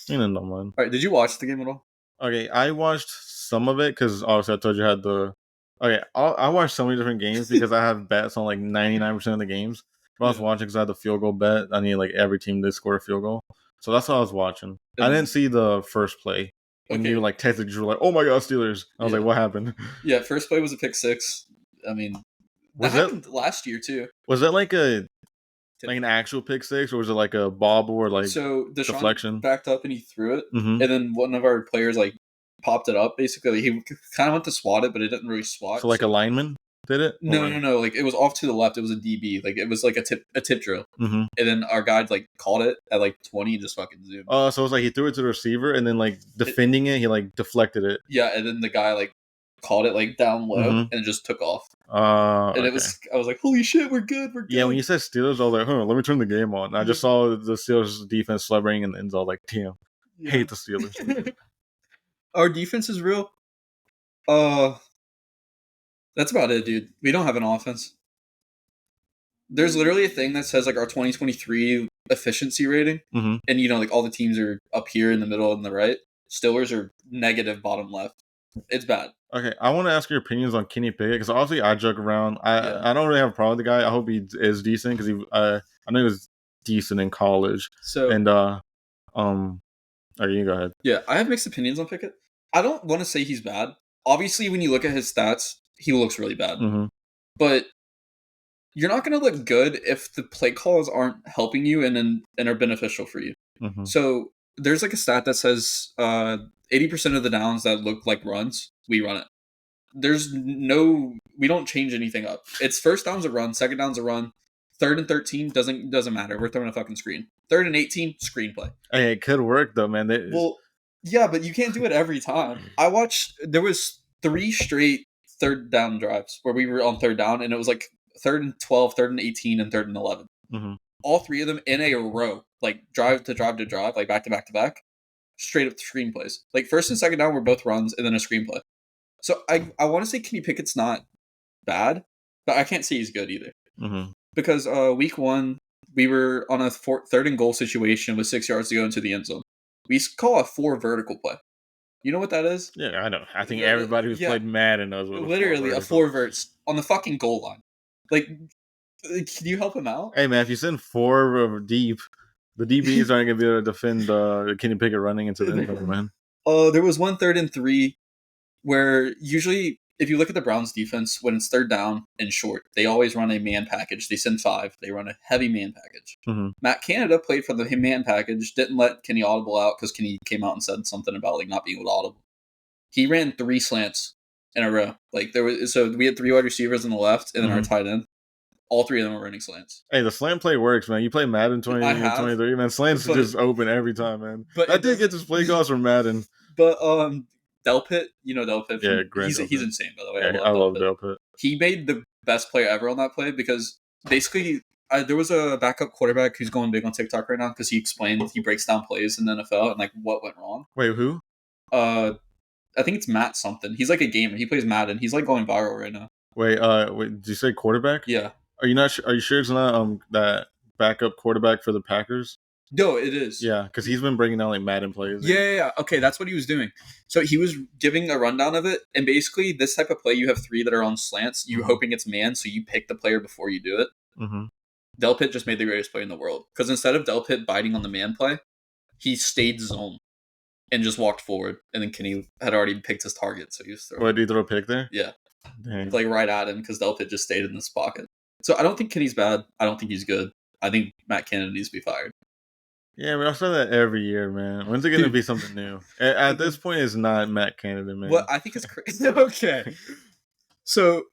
don't mind. All right, did you watch the game at all? Okay, I watched some of it because obviously I told you I had the. Okay, I watched so many different games because I have bets on like 99% of the games. But I was watching because I had the field goal bet. I need like every team to score a field goal, so that's what I was watching. I didn't see the first play when you like texted. You were like, "Oh my god, Steelers!" I was like, "What happened?" Yeah, first play was a pick six. I mean, that happened last year too. Was that like an actual pick six, or was it like a bobble or like so deflection? Backed up and he threw it, and then one of our players like popped it up. Basically, he kind of went to swat it, but it didn't really swat. So like a lineman did it? No. Like it was off to the left. It was a DB. Like it was like a tip drill. Mm-hmm. And then our guy like caught it at like 20 and just fucking zoomed. Oh, so it was like he threw it to the receiver and then like defending it, he like deflected it. Yeah, and then the guy like caught it like down low and just took off. And it was, I was like, holy shit, we're good. Yeah, when you said Steelers, I was like, let me turn the game on. And I just saw the Steelers defense celebrating and I was like, damn, hate the Steelers. Our defense is real. That's about it, dude. We don't have an offense. There's literally a thing that says like our 2023 efficiency rating, and like all the teams are up here in the middle and the right. Steelers are negative bottom left. It's bad. Okay, I want to ask your opinions on Kenny Pickett because obviously I joke around. I don't really have a problem with the guy. I hope he is decent because I know he was decent in college. So and you go ahead. Yeah, I have mixed opinions on Pickett. I don't want to say he's bad. Obviously, when you look at his stats, he looks really bad. But you're not going to look good if the play calls aren't helping you and are beneficial for you. So there's like a stat that says 80% of the downs that look like runs, we run it. We don't change anything up. It's first down's a run, second down's a run, 3rd and 13 doesn't matter. We're throwing a fucking screen. 3rd and 18, screenplay. Hey, it could work though, man. Well, yeah, but you can't do it every time. There was 3 straight 3rd down drives where we were on 3rd down, and it was like 3rd and 12, 3rd and 18, and 3rd and 11. All 3 of them in a row, like drive to drive to drive, like back to back to back, straight up screenplays. Like 1st and 2nd down were both runs, and then a screenplay. So I want to say Kenny Pickett's not bad, but I can't say he's good either. Because week 1, we were on a 3rd and goal situation with 6 yards to go into the end zone. We call a 4 vertical play. You know what that is? Yeah, I know. I think everybody who's played Madden knows what literally a 4 verts on the fucking goal line. Like, can you help him out? Hey man, if you send 4 deep, the DBs aren't gonna be able to defend Kenny Pickett running into the end zone, man. There was one 3rd and 3 where usually if you look at the Browns defense, when it's 3rd down and short, they always run a man package. They send 5. They run a heavy man package. Matt Canada played for the man package, didn't let Kenny audible out because Kenny came out and said something about like not being able to audible. He ran 3 slants in a row. Like we had 3 wide receivers on the left and then our tight end. All 3 of them were running slants. Hey, the slant play works, man. You play Madden 2023, man. Slants just open every time, man. But I did get this play calls from Madden. But Delpit, you know Delpit. Yeah, he's insane, by the way. Yeah, I love Delpit. He made the best player ever on that play because basically there was a backup quarterback who's going big on TikTok right now because he breaks down plays in the NFL and like what went wrong. Wait, who? I think it's Matt something. He's like a gamer. He plays Madden. He's like going viral right now. Wait, did you say quarterback? Yeah. Are you sure it's not that backup quarterback for the Packers? No, it is. Yeah, because he's been bringing down like Madden plays. Yeah. Okay, that's what he was doing. So he was giving a rundown of it, and basically this type of play, you have 3 that are on slants. You're hoping it's man, so you pick the player before you do it. Delpit just made the greatest play in the world because instead of Delpit biting on the man play, he stayed zone and just walked forward, and then Kenny had already picked his target, so he was throwing. What, did he throw a pick there? Yeah. Dang. Like right at him because Delpit just stayed in this pocket. So I don't think Kenny's bad. I don't think he's good. I think Matt Canada needs to be fired. Yeah, I say that every year, man. When's it going to be something new? At this point, it's not Matt Canada, man. What I think is crazy. Okay. So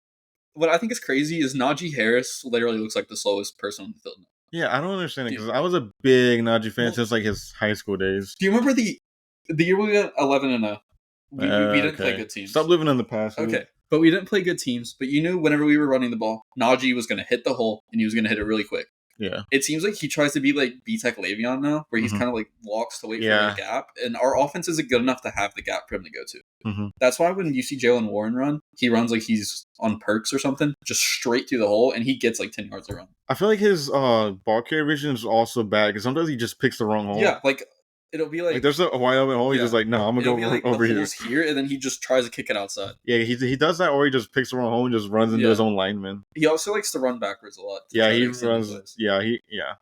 what I think is crazy is Najee Harris literally looks like the slowest person on the field. Yeah, I don't understand it because I was a big Najee fan since like his high school days. Do you remember the year we got 11-0? We didn't play good teams. Stop living in the past. Okay. But we didn't play good teams. But you knew whenever we were running the ball, Najee was going to hit the hole, and he was going to hit it really quick. Yeah. It seems like he tries to be like B-Tech Le'Veon now, where he's kind of like walks to wait for the gap. And our offense isn't good enough to have the gap for him to go to. That's why when you see Jaylen Warren run, he runs like he's on perks or something, just straight through the hole, and he gets like 10 yards a run. I feel like his ball carrier vision is also bad because sometimes he just picks the wrong hole. Yeah, like it'll be like there's a wide open hole. He's just like, no, I'm gonna go like over here, and then he just tries to kick it outside. Yeah, he does that, or he just picks the wrong hole and just runs into his own lineman. He also likes to run backwards a lot. Yeah, he runs. Yeah,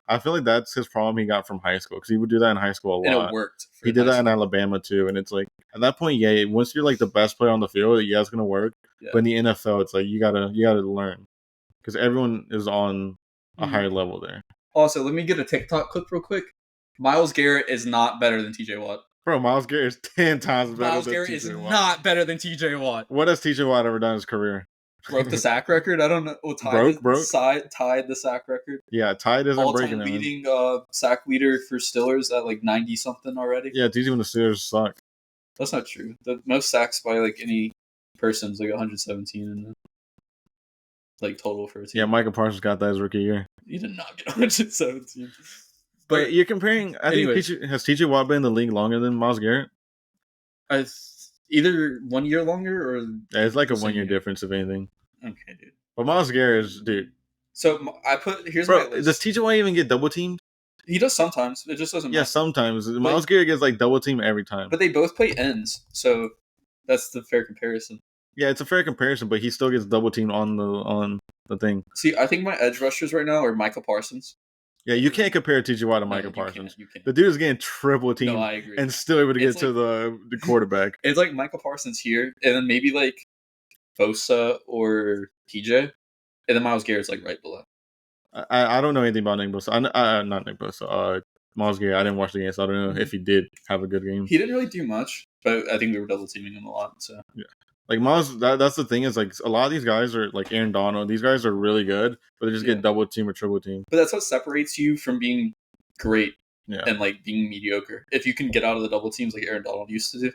I feel like that's his problem he got from high school because he would do that in high school a lot. And it worked. He did that in Alabama too, and it's like at that point, once you're like the best player on the field, it's gonna work. Yeah. But in the NFL, it's like you gotta learn because everyone is on a higher level there. Also, let me get a TikTok clip real quick. Myles Garrett is not better than TJ Watt. Bro, Myles Garrett is 10 times better Myles than Garrett TJ is Watt. not better than TJ Watt. What has TJ Watt ever done in his career? Broke the sack record. I don't know. Well, Broke? tied the sack record. Yeah, tied isn't breaking All-time it. leading sack leader for Steelers at like 90 something already. Yeah, it's easy when the Steelers suck. That's not true. The most sacks by like any person's like 117 in the like total for a team. Yeah, Micah Parsons got that his rookie year. He did not get 117. But you're comparing. I think has TJ Watt been in the league longer than Myles Garrett? Either 1 year longer or yeah, it's like a 1 year difference, if anything. Okay, dude. But Myles Garrett is, dude. So I put here's my list. Does TJ Watt even get double teamed? He does sometimes. It just doesn't matter. Yeah, sometimes. Myles Garrett gets like double teamed every time. But they both play ends, so that's the fair comparison. Yeah, it's a fair comparison, but he still gets double teamed on the thing. See, I think my edge rushers right now are Micah Parsons. Yeah, you can't compare TJ Watt to Micah Parsons. You can't. The dude is getting triple teamed. No, I agree. And still able to get to the quarterback. It's like Micah Parsons here, and then maybe like Bosa or TJ, and then Myles Garrett's like right below. I don't know anything about Nick Bosa. Not Nick Bosa. Myles Garrett. I didn't watch the game, so I don't know if he did have a good game. He didn't really do much, but I think we were double teaming him a lot. So yeah, like Myles. That's the thing is like a lot of these guys are like Aaron Donald. These guys are really good, but they just get double team or triple team. But that's what separates you from being great and like being mediocre. If you can get out of the double teams like Aaron Donald used to do,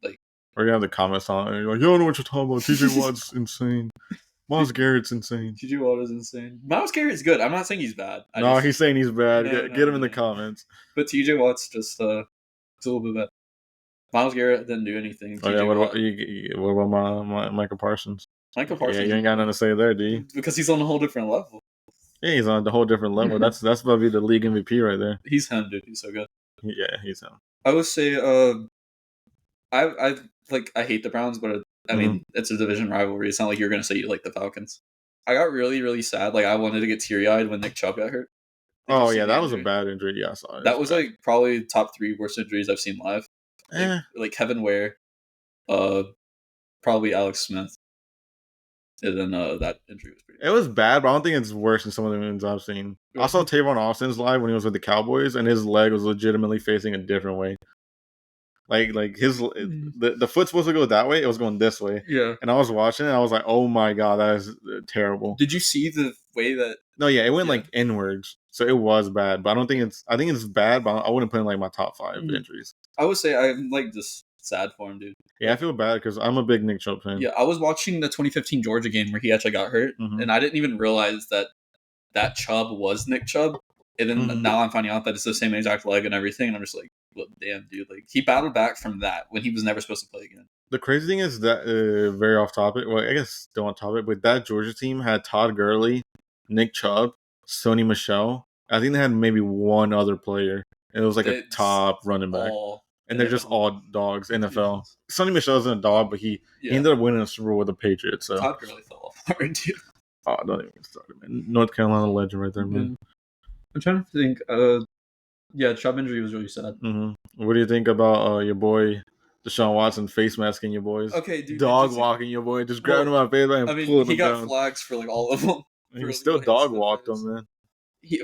like or you have the comments on it. You're like, you don't know what you're talking about. TJ Watt's insane. Myles Garrett's insane. TJ Watt is insane. Myles Garrett's good. I'm not saying he's bad. He's saying he's bad. Get him in the comments. But TJ Watt's just it's a little bit bad. Myles Garrett didn't do anything. Oh yeah, what about my Micah Parsons? Micah Parsons. Yeah, you ain't got nothing to say there, do you? Because he's on a whole different level. Yeah, he's on a whole different level. That's about to be the league MVP right there. He's him, dude. He's so good. Yeah, he's him. I would say, I hate the Browns, but I mean, it's a division rivalry. It's not like you're gonna say you like the Falcons. I got really, really sad. Like I wanted to get teary-eyed when Nick Chubb got hurt. Oh yeah, that was a bad injury. Yeah, I saw it. That was like probably top 3 worst injuries I've seen live. Like Kevin Ware, probably Alex Smith, and then that injury was pretty. It was bad, but I don't think it's worse than some of the ones I've seen. I saw Tavon Austin's live when he was with the Cowboys, and his leg was legitimately facing a different way. Like his the foot's supposed to go that way, it was going this way. Yeah. And I was watching it, I was like, oh my god, that is terrible. Did you see the way that? No, yeah, it went like inwards, so it was bad. But I think it's bad, but I wouldn't put it in like my top 5 injuries. I would say I'm like just sad for him, dude. Yeah, I feel bad because I'm a big Nick Chubb fan. Yeah, I was watching the 2015 Georgia game where he actually got hurt, and I didn't even realize that Chubb was Nick Chubb. And then now I'm finding out that it's the same exact leg and everything, and I'm just like, well, damn, dude. Like, he battled back from that when he was never supposed to play again. The crazy thing is that, very off topic, well, I guess still on topic, but that Georgia team had Todd Gurley, Nick Chubb, Sony Michel. I think they had maybe one other player. And it was like a top running back. And they're just all dogs, NFL. Sony Michel isn't a dog, but he ended up winning a Super Bowl with the Patriots. So. Todd Gurley fell off hard, dude. Oh, don't even get started, man. North Carolina legend right there, man. I'm trying to think. Chubb injury was really sad. What do you think about your boy Deshaun Watson face masking your boys? Okay, dude. Dog walking your boy, just grabbing him by face and pulling him down. He got flags for like all of them. He still dog walked him, man.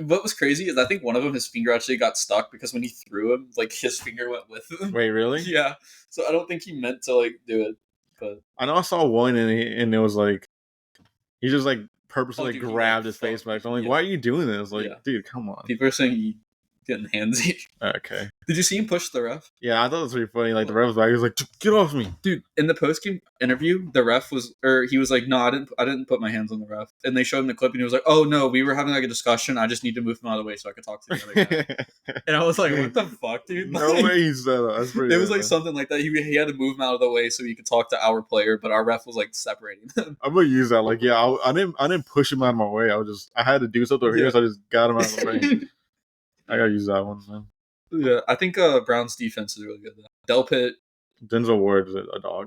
What was crazy is I think one of them, his finger actually got stuck because when he threw him, like his finger went with him. Wait, really? Yeah. So I don't think he meant to like do it. But I know I saw one and it was like he just like purposely grabbed his face mask. I'm like, why are you doing this? Like, dude, come on. People are saying he getting handsy. Okay. Did you see him push the ref? Yeah, I thought it was pretty funny. Like the ref was back, he was like, "Get off me, dude!" In the post-game interview, the ref he was like, "No, I didn't put my hands on the ref." And they showed him the clip, and he was like, "Oh no, we were having like a discussion. I just need to move him out of the way so I could talk to the other guy." And I was like, "What the fuck, dude?" No way he said that. That's pretty. It was like something like that. He had to move him out of the way so he could talk to our player, but our ref was like separating them. I'm gonna use that. Like, yeah, I didn't push him out of my way. I had to do something over here, so I just got him out of the way. I gotta use that one, man. Yeah, I think Brown's defense is really good though. Del Pitt, Denzel Ward is a dog.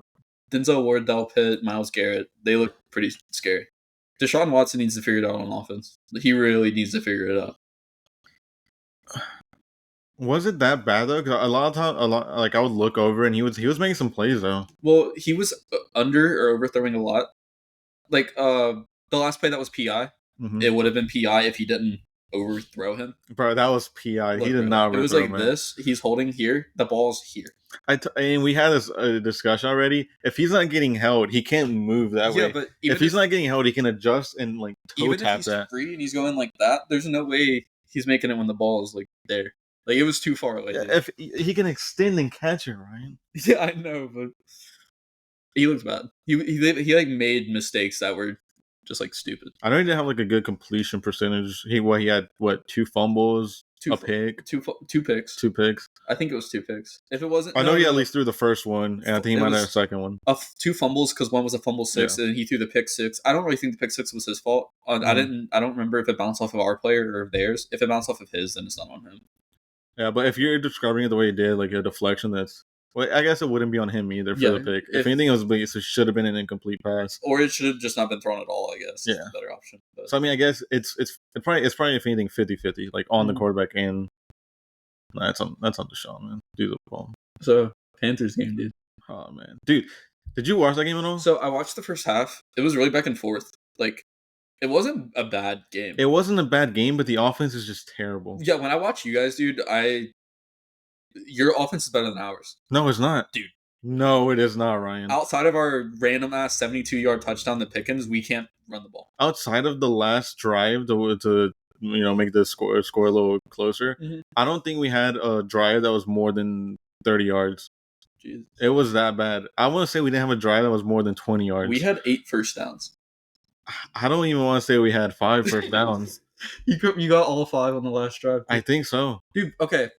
Denzel Ward, Del Pitt, Myles Garrett, they look pretty scary. Deshaun Watson needs to figure it out on offense. He really needs to figure it out. Was it that bad though? Because a lot like I would look over and he was making some plays though. Well, he was under or overthrowing a lot. Like the last play that was PI, it would have been PI if he didn't overthrow him. Bro, that was PI. Look, he did bro, not. It was like this. He's holding here. The ball's here. And we had this discussion already. If he's not getting held, he can't move that way. But if he's not getting held, he can adjust and like toe even tap if he's that. free and he's going like that, there's no way he's making it when the ball is like there. Like it was too far away. Yeah, if he can extend and catch it, Ryan. Yeah, I know, but he looks bad. He like made mistakes that were just like stupid. I know he didn't have like a good completion percentage. He had 2 fumbles, a pick, two picks. 2 picks. I think it was 2 picks. If it wasn't, I know he at least threw the first one, and I think he might have a second one. 2 fumbles because one was a fumble 6, and he threw the pick 6. I don't really think the pick 6 was his fault. I don't remember if it bounced off of our player or theirs. If it bounced off of his, then it's not on him. Yeah, but if you're describing it the way he did, like a deflection, I guess it wouldn't be on him either for the pick. If anything, it should have been an incomplete pass, or it should have just not been thrown at all. I guess. Yeah, a better option. But. So I mean, I guess it's probably if anything 50-50, like on the quarterback and that's on Deshaun, man. Do the ball. So Panthers game, dude. Oh man, dude, did you watch that game at all? So I watched the first half. It was really back and forth. Like, it wasn't a bad game. It wasn't a bad game, but the offense is just terrible. Yeah, when I watch you guys, dude, your offense is better than ours. No, it's not, dude. No, it is not, Ryan. Outside of our random ass 72-yard touchdown to Pickens, we can't run the ball. Outside of the last drive to make the score a little closer, I don't think we had a drive that was more than 30 yards. Jesus. It was that bad. I want to say we didn't have a drive that was more than 20 yards. We had 8 first downs. I don't even want to say we had 5 first downs. You got all 5 on the last drive. I think so. Dude, okay.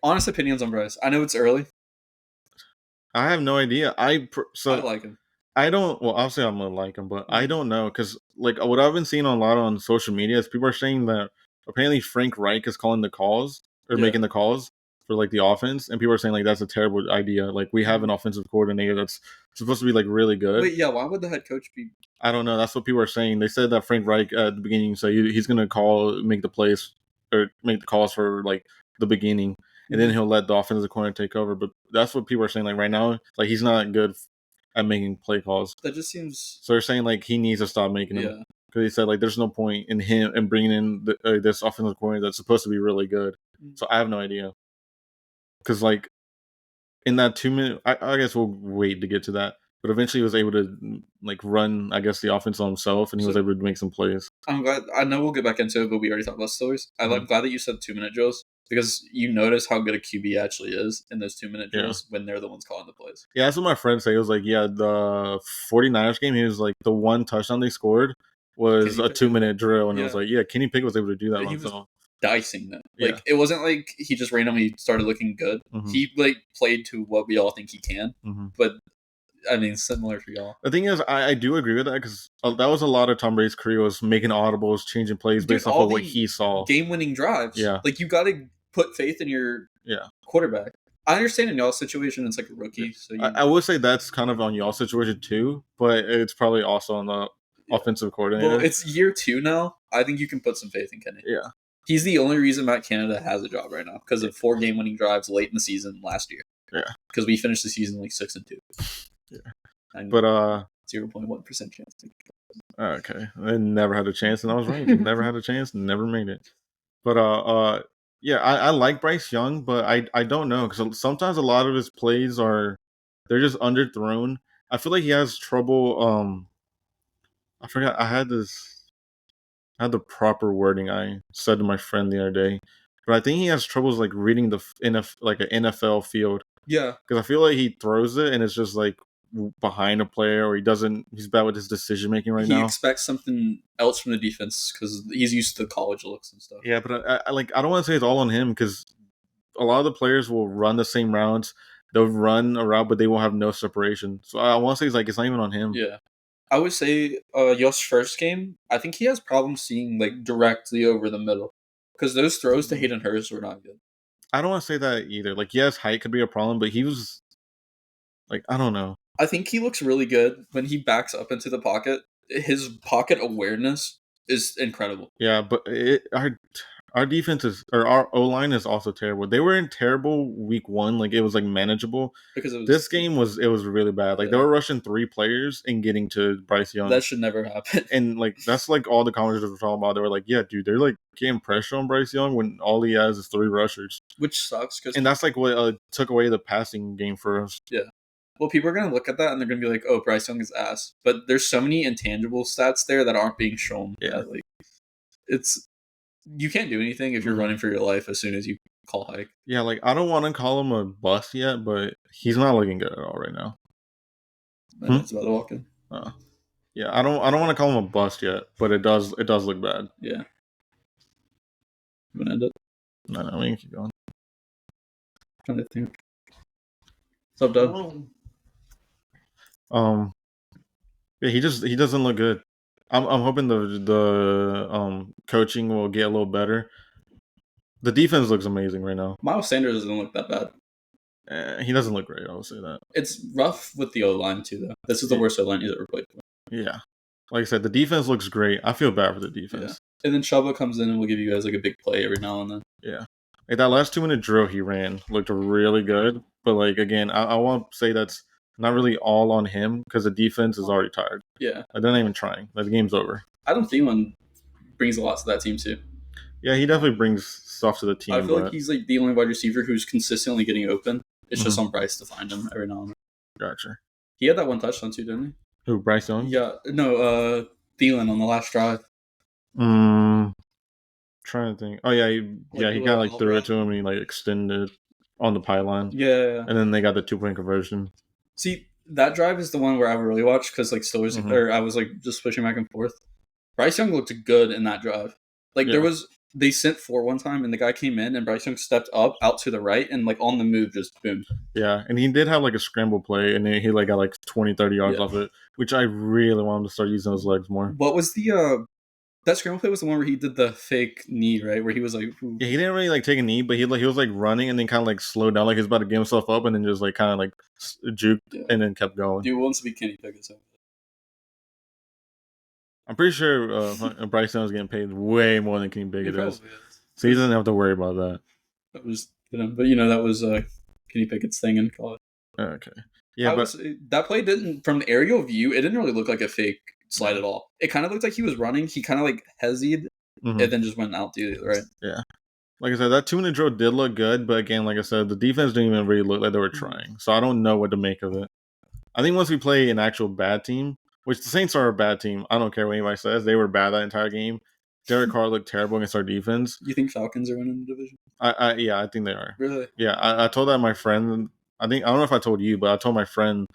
Honest opinions on Bryce. I know it's early. I have no idea. I like him. I don't. Well, obviously I'm gonna like him, but I don't know because like what I've been seeing a lot on social media is people are saying that apparently Frank Reich is calling the calls or making the calls for like the offense, and people are saying like that's a terrible idea. Like we have an offensive coordinator that's supposed to be like really good. Wait, yeah. Why would the head coach be? I don't know. That's what people are saying. They said that Frank Reich at the beginning, so he's gonna make the plays or make the calls for like the beginning. And then he'll let the offensive coordinator take over. But that's what people are saying. Like right now, like he's not good at making play calls. That just seems. So they're saying like he needs to stop making them. Yeah. Because he said like there's no point in him and bringing in this offensive coordinator that's supposed to be really good. So I have no idea. Because like in that 2-minute, I guess we'll wait to get to that. But eventually he was able to like run, I guess, the offense on himself, and he was able to make some plays. I'm glad. I know we'll get back into it, but we already talked about stories. I'm glad that you said 2-minute drills. Because you notice how good a QB actually is in those 2-minute drills when they're the ones calling the plays. Yeah, that's what my friend said. He was like, the 49ers game, he was like, the one touchdown they scored was a 2-minute drill. And it was like, Kenny Pickett was able to do that himself. He was dicing them. Like, it wasn't like he just randomly started looking good. He, like, played to what we all think he can. But, I mean, similar for y'all. The thing is, I do agree with that because that was a lot of Tom Brady's career was making audibles, changing plays based off of what he saw. Game-winning drives. Yeah. Like, you got to put faith in your quarterback. I understand in y'all's situation, it's like a rookie. So I would say that's kind of on y'all's situation too, but it's probably also on the offensive coordinator. Well, it's year 2 now. I think you can put some faith in Kenny. Yeah. He's the only reason Matt Canada has a job right now because of 4 game-winning drives late in the season last year. Yeah. Because we finished the season like 6-2. Yeah. And but 0.1% chance. Okay. I never had a chance, and I was right. Never had a chance, and never made it. But yeah, I like Bryce Young, but I don't know because sometimes a lot of his plays they're just underthrown. I feel like he has trouble. I forgot I had the proper wording I said to my friend the other day, but I think he has troubles like reading an NFL field. Yeah, because I feel like he throws it and it's just like behind a player, or he's bad with his decision making now. He expects something else from the defense because he's used to college looks and stuff. Yeah, but I don't want to say it's all on him because a lot of the players will run the same routes. They'll run a route, but they will have no separation. So I want to say it's not even on him. Yeah, I would say Yosh's first game, I think he has problems seeing like directly over the middle because those throws to Hayden Hurst were not good. I don't want to say that either. Like, yes, height could be a problem, but he was like, I don't know. I think he looks really good when he backs up into the pocket. His pocket awareness is incredible. Yeah, but Our defense is, or our O line is also terrible. They were in terrible week 1, like it was like manageable. Because this game was really bad. Like they were rushing 3 players and getting to Bryce Young. That should never happen. And like that's like all the commentators were talking about. They were like, "Yeah, dude, they're like getting pressure on Bryce Young when all he has is 3 rushers," which sucks. And that's like what took away the passing game for us. Yeah. Well, people are gonna look at that and they're gonna be like, "Oh, Bryce Young is ass," but there's so many intangible stats there that aren't being shown. Yeah, like it's you can't do anything if you're running for your life as soon as you call hike. Yeah, like I don't want to call him a bust yet, but he's not looking good at all right now. It's about to walk in. Yeah, I don't want to call him a bust yet, but it does look bad. Yeah. You wanna end it? No, we can keep going. I'm trying to think. What's up, Doug? Yeah, he doesn't look good. I'm hoping the coaching will get a little better. The defense looks amazing right now. Miles Sanders doesn't look that bad. He doesn't look great, I will say that. It's rough with the O-line too, though. This is the worst O-line he's ever played for. Yeah. Like I said, the defense looks great. I feel bad for the defense. Yeah. And then Chuba comes in and will give you guys like a big play every now and then. Yeah. Like that last 2-minute drill he ran looked really good. But like again, I want to say that's not really all on him because the defense is already tired. Yeah. They're not even trying. The game's over. Adam Thielen brings a lot to that team too. Yeah, he definitely brings stuff to the team. I feel like he's like the only wide receiver who's consistently getting open. It's just on Bryce to find him every now and then. Gotcha. He had that one touchdown too, didn't he? Who, Bryce Young? Yeah. No, Thielen on the last drive. Trying to think. Oh yeah, he kind of like threw it to him and he like extended on the pylon. Yeah. And then they got the 2-point conversion. See, that drive is the one where I would really watch because like Steelers, or I was like just switching back and forth. Bryce Young looked good in that drive. Like they sent 4 one time and the guy came in and Bryce Young stepped up out to the right and like on the move just boom. Yeah, and he did have like a scramble play and he like got like 20-30 yards off it, which I really want him to start using his legs more. What was the that scramble play was the one where he did the fake knee, right? Where he was like, ooh. Yeah, he didn't really like take a knee, but he was like running and then kind of like slowed down, like he was about to get himself up, and then just like kind of like juked and then kept going. Dude wants to be Kenny Pickett. So. I'm pretty sure Bryce Young is getting paid way more than Kenny Pickett is, so he doesn't have to worry about that. That was, but that was Kenny Pickett's thing in college. Okay, yeah, that play didn't, from the aerial view, it didn't really look like a fake slide at all. It kind of looked like he was running. He kind of like hesitated and then just went out to it, right? Yeah. Like I said, that 2-minute drill did look good, but again, like I said, the defense didn't even really look like they were trying. So I don't know what to make of it. I think once we play an actual bad team, which the Saints are a bad team, I don't care what anybody says, they were bad that entire game. Derek Carr looked terrible against our defense. You think Falcons are winning the division? Yeah, I think they are. Really? Yeah, I told that my friend. I don't know if I told you, but I told my friend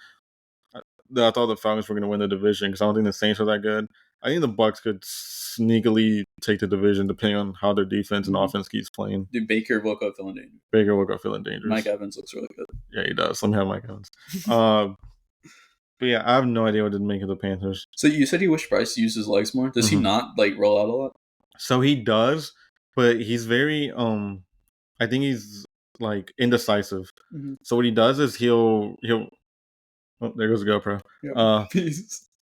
that I thought the Falcons were going to win the division because I don't think the Saints are that good. I think the Bucs could sneakily take the division depending on how their defense and offense keeps playing. Dude, Baker woke up feeling dangerous. Mike Evans looks really good. Yeah, he does. Let me have Mike Evans. But yeah, I have no idea what to make of the Panthers. So you said you wish Bryce used his legs more. Does he not like roll out a lot? So he does, but he's very I think he's like indecisive. So what he does is he'll oh, there goes the GoPro. Yep.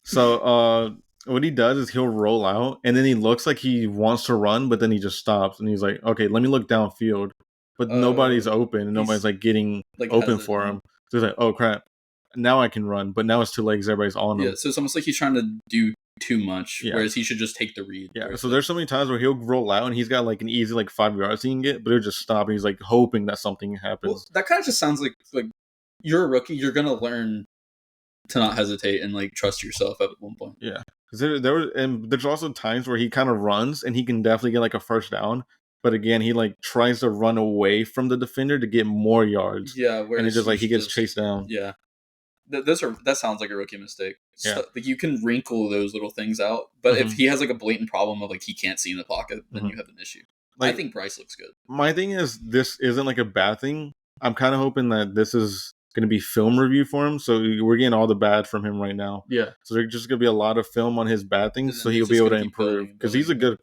So what he does is he'll roll out and then he looks like he wants to run, but then he just stops and he's like, okay, let me look downfield. But nobody's open and nobody's like getting like open for him. So he's like, oh crap. Now I can run, but now it's too late because everybody's on him. Yeah, so it's almost like he's trying to do too much, whereas he should just take the read. Yeah, so there's so many times where he'll roll out and he's got like an easy like 5 yards he can get, but he'll just stop and he's like hoping that something happens. Well, that kind of just sounds like you're a rookie, you're gonna learn to not hesitate and like trust yourself at one point. Yeah, because there's also times where he kind of runs and he can definitely get like a first down. But again, he like tries to run away from the defender to get more yards. Yeah, and it's just like he gets chased down. Yeah. That sounds like a rookie mistake. Yeah. Like you can wrinkle those little things out, but if he has like a blatant problem of like he can't see in the pocket, then you have an issue. Like, I think Bryce looks good. My thing is, this isn't like a bad thing. I'm kind of hoping that this is going to be film review for him, so we're getting all the bad from him right now. Yeah. So there's just going to be a lot of film on his bad things, so he'll be able to improve because he's a good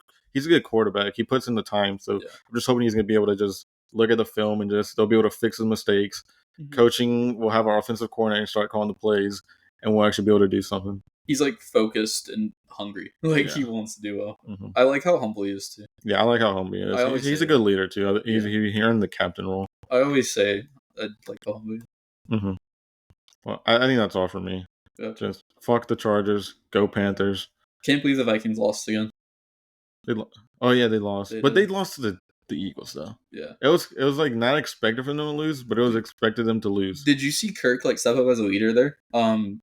quarterback. He puts in the time, so I'm just hoping he's going to be able to just look at the film and they'll be able to fix his mistakes. Coaching will have our offensive coordinator start calling the plays, and we'll actually be able to do something. He's like focused and hungry. Like he wants to do well. Mm-hmm. I like how humble he is too. Yeah, I like how humble he is. He's a good leader too. He earned the captain role. I always say I like how humble he is. Mm-hmm. Well, I think that's all for me. Yeah. Just fuck the Chargers. Go Panthers. Can't believe the Vikings lost again. They lost. They lost to the Eagles though. Yeah. It was like not expected for them to lose, but it was expected them to lose. Did you see Kirk like step up as a leader there?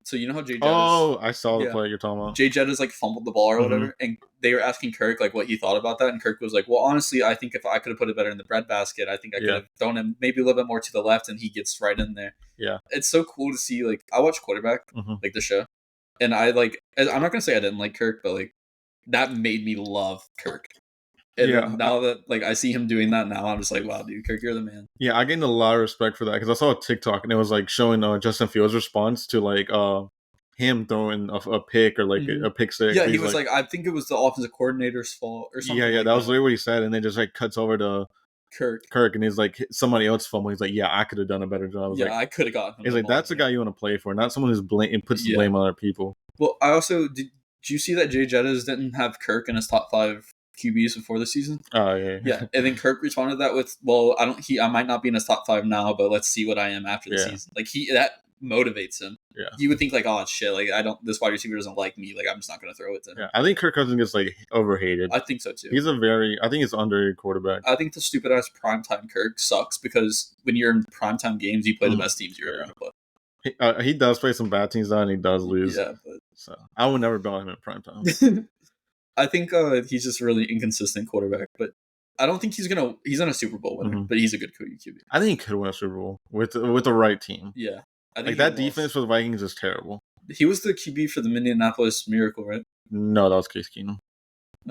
So you know how Jay Jett I saw the play you're talking about. Jay Jett has like fumbled the ball or whatever, and they were asking Kirk like what he thought about that, and Kirk was like, well, honestly, I think if I could have put it better in the breadbasket, I think I could have thrown him maybe a little bit more to the left, and he gets right in there. Yeah. It's so cool to see. Like I watch Quarterback, like the show, and I'm not gonna say I didn't like Kirk, but like that made me love Kirk. And now that like I see him doing that now, I'm just like, wow, dude, Kirk, you're the man. Yeah, I gained a lot of respect for that because I saw a TikTok and it was like showing Justin Fields' response to like him throwing a pick or like a pick six. Yeah, he was like, I think it was the offensive coordinator's fault or something. Yeah, that was literally what he said, and then just like cuts over to Kirk, and he's like, somebody else fumble. He's like, yeah, I could have done a better job. I could have gotten him. He's like, that's the guy you want to play for, not someone who's puts the blame on other people. Well, I also did you see that Jay Jettas didn't have Kirk in his top 5 QBs before the season? Oh yeah. And then Kirk responded to that with, well, I might not be in his top 5 now, but let's see what I am after the season. Like that motivates him. Yeah. You would think like, oh shit, like this wide receiver doesn't like me, like I'm just not gonna throw it to him. Yeah, I think Kirk Cousins gets like overhated. I think so too. I think he's an underrated quarterback. I think the stupid ass primetime Kirk sucks because when you're in primetime games, you play the best teams you're ever gonna play. He does play some bad teams though, and he does lose. Yeah, but so I would never bet him in primetime. I think he's just a really inconsistent quarterback, but I don't think he's in a Super Bowl winner, but he's a good QB. I think he could win a Super Bowl with the right team. Yeah. I think that defense for the Vikings is terrible. He was the QB for the Minneapolis Miracle, right? No, that was Case Keenum.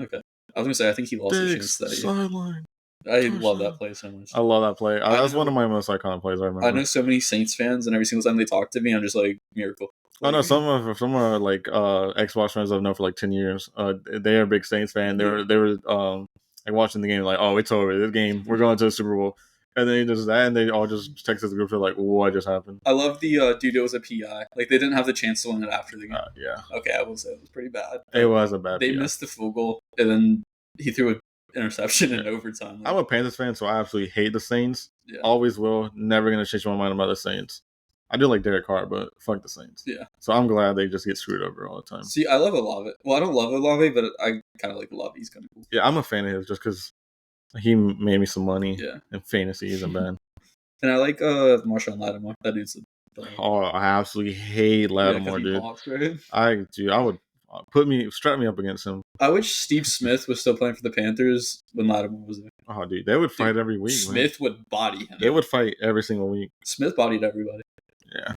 Okay. I was going to say, I think he lost the chance that sideline. I love that play so much. I love that play. That's one of my most iconic plays I remember. I know so many Saints fans, and every single time they talk to me, I'm just like, Miracle. Oh no, some are like Xbox friends I've known for like 10 years. They are a big Saints fan. They were like watching the game like, oh, it's over. This game, we're going to the Super Bowl. And then he does that, and they all just text the group for like, what just happened? I love the dude. It was a PI. Like they didn't have the chance to win it after the game. Yeah. Okay, I will say it was pretty bad. It was a bad. They missed the field goal, and then he threw an interception in overtime. I'm a Panthers fan, so I absolutely hate the Saints. Yeah. Always will. Never gonna change my mind about the Saints. I do like Derek Carr, but fuck the Saints. Yeah. So I'm glad they just get screwed over all the time. See, I love Olave. Well, I don't love Olave, but I kind of like Olave. He's kind of cool. Yeah, I'm a fan of his just because he made me some money. Yeah. And fantasy isn't bad. And I like Marshawn Lattimore. That dude's I absolutely hate Lattimore, dude. Pops, right? I would strap me up against him. I wish Steve Smith was still playing for the Panthers when Lattimore was there. Oh, dude, they would fight every week. Smith would body him. They would fight every single week. Smith bodied everybody. Yeah.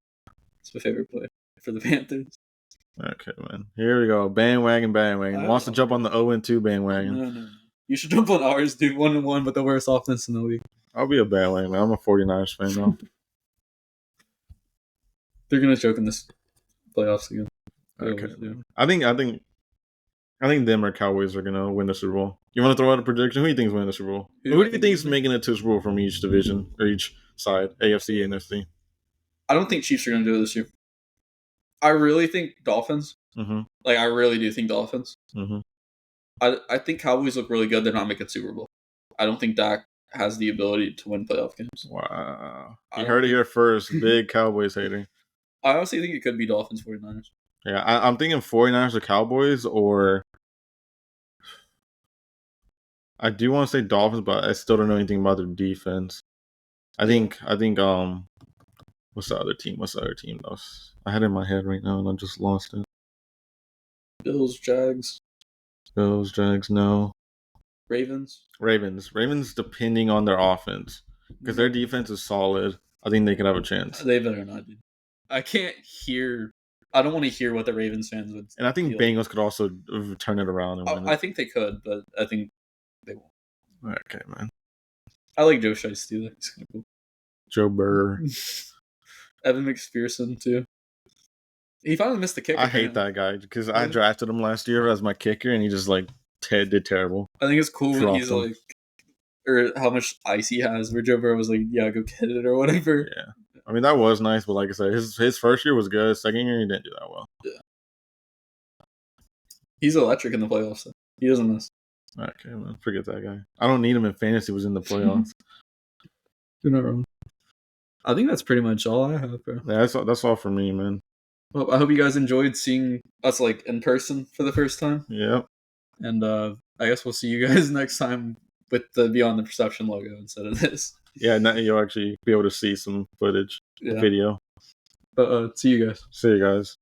It's my favorite play for the Panthers. Okay, man. Here we go. Bandwagon. Wants to jump on the 0-2 bandwagon. No. You should jump on ours, dude. 1-1, but the worst offense in the league. I'll be a bandwagon, man. I'm a 49ers fan, though. They're gonna choke in this playoffs again. Okay. I think them or Cowboys are gonna win the Super Bowl. You want to throw out a prediction? Who do you think is winning the Super Bowl? Who do you think is making it to the Super Bowl from each division or each side, AFC and NFC? I don't think Chiefs are gonna do it this year. I really think Dolphins. Mm-hmm. Like I really do think Dolphins. Mm-hmm. I think Cowboys look really good. They're not making Super Bowl. I don't think Dak has the ability to win playoff games. Wow. You heard it here first. Big Cowboys hater. I honestly think it could be Dolphins 49ers. Yeah, I'm thinking 49ers or Cowboys, or I do want to say Dolphins, but I still don't know anything about their defense. I think what's the other team? I had it in my head right now and I just lost it. Bills, Jags, no. Ravens, depending on their offense. Because their defense is solid. I think they could have a chance. They better not, dude. I don't want to hear what the Ravens fans would. And I think Bengals could also turn it around and win it. I think they could, but I think they won't. Okay, man. I like Joe Shiesty too. He's kind of cool. Joe Burr. Evan McPherson too. He finally missed the kick. I hate that guy because I drafted him last year as my kicker, and he just like did terrible. I think it's cool when he's like, or how much ice he has. Where Joe Burrow was like, "Yeah, go get it" or whatever. Yeah, I mean that was nice, but like I said, his first year was good. Second year, he didn't do that well. Yeah. He's electric in the playoffs. So he doesn't miss. Okay, man, forget that guy. I don't need him in fantasy. Was in the playoffs. You're not wrong. I think that's pretty much all I have, bro. Yeah, that's all for me, man. Well, I hope you guys enjoyed seeing us like in person for the first time. Yep. And I guess we'll see you guys next time with the Beyond the Perception logo instead of this. Yeah, now you'll actually be able to see some footage, video. But see you guys. See you guys.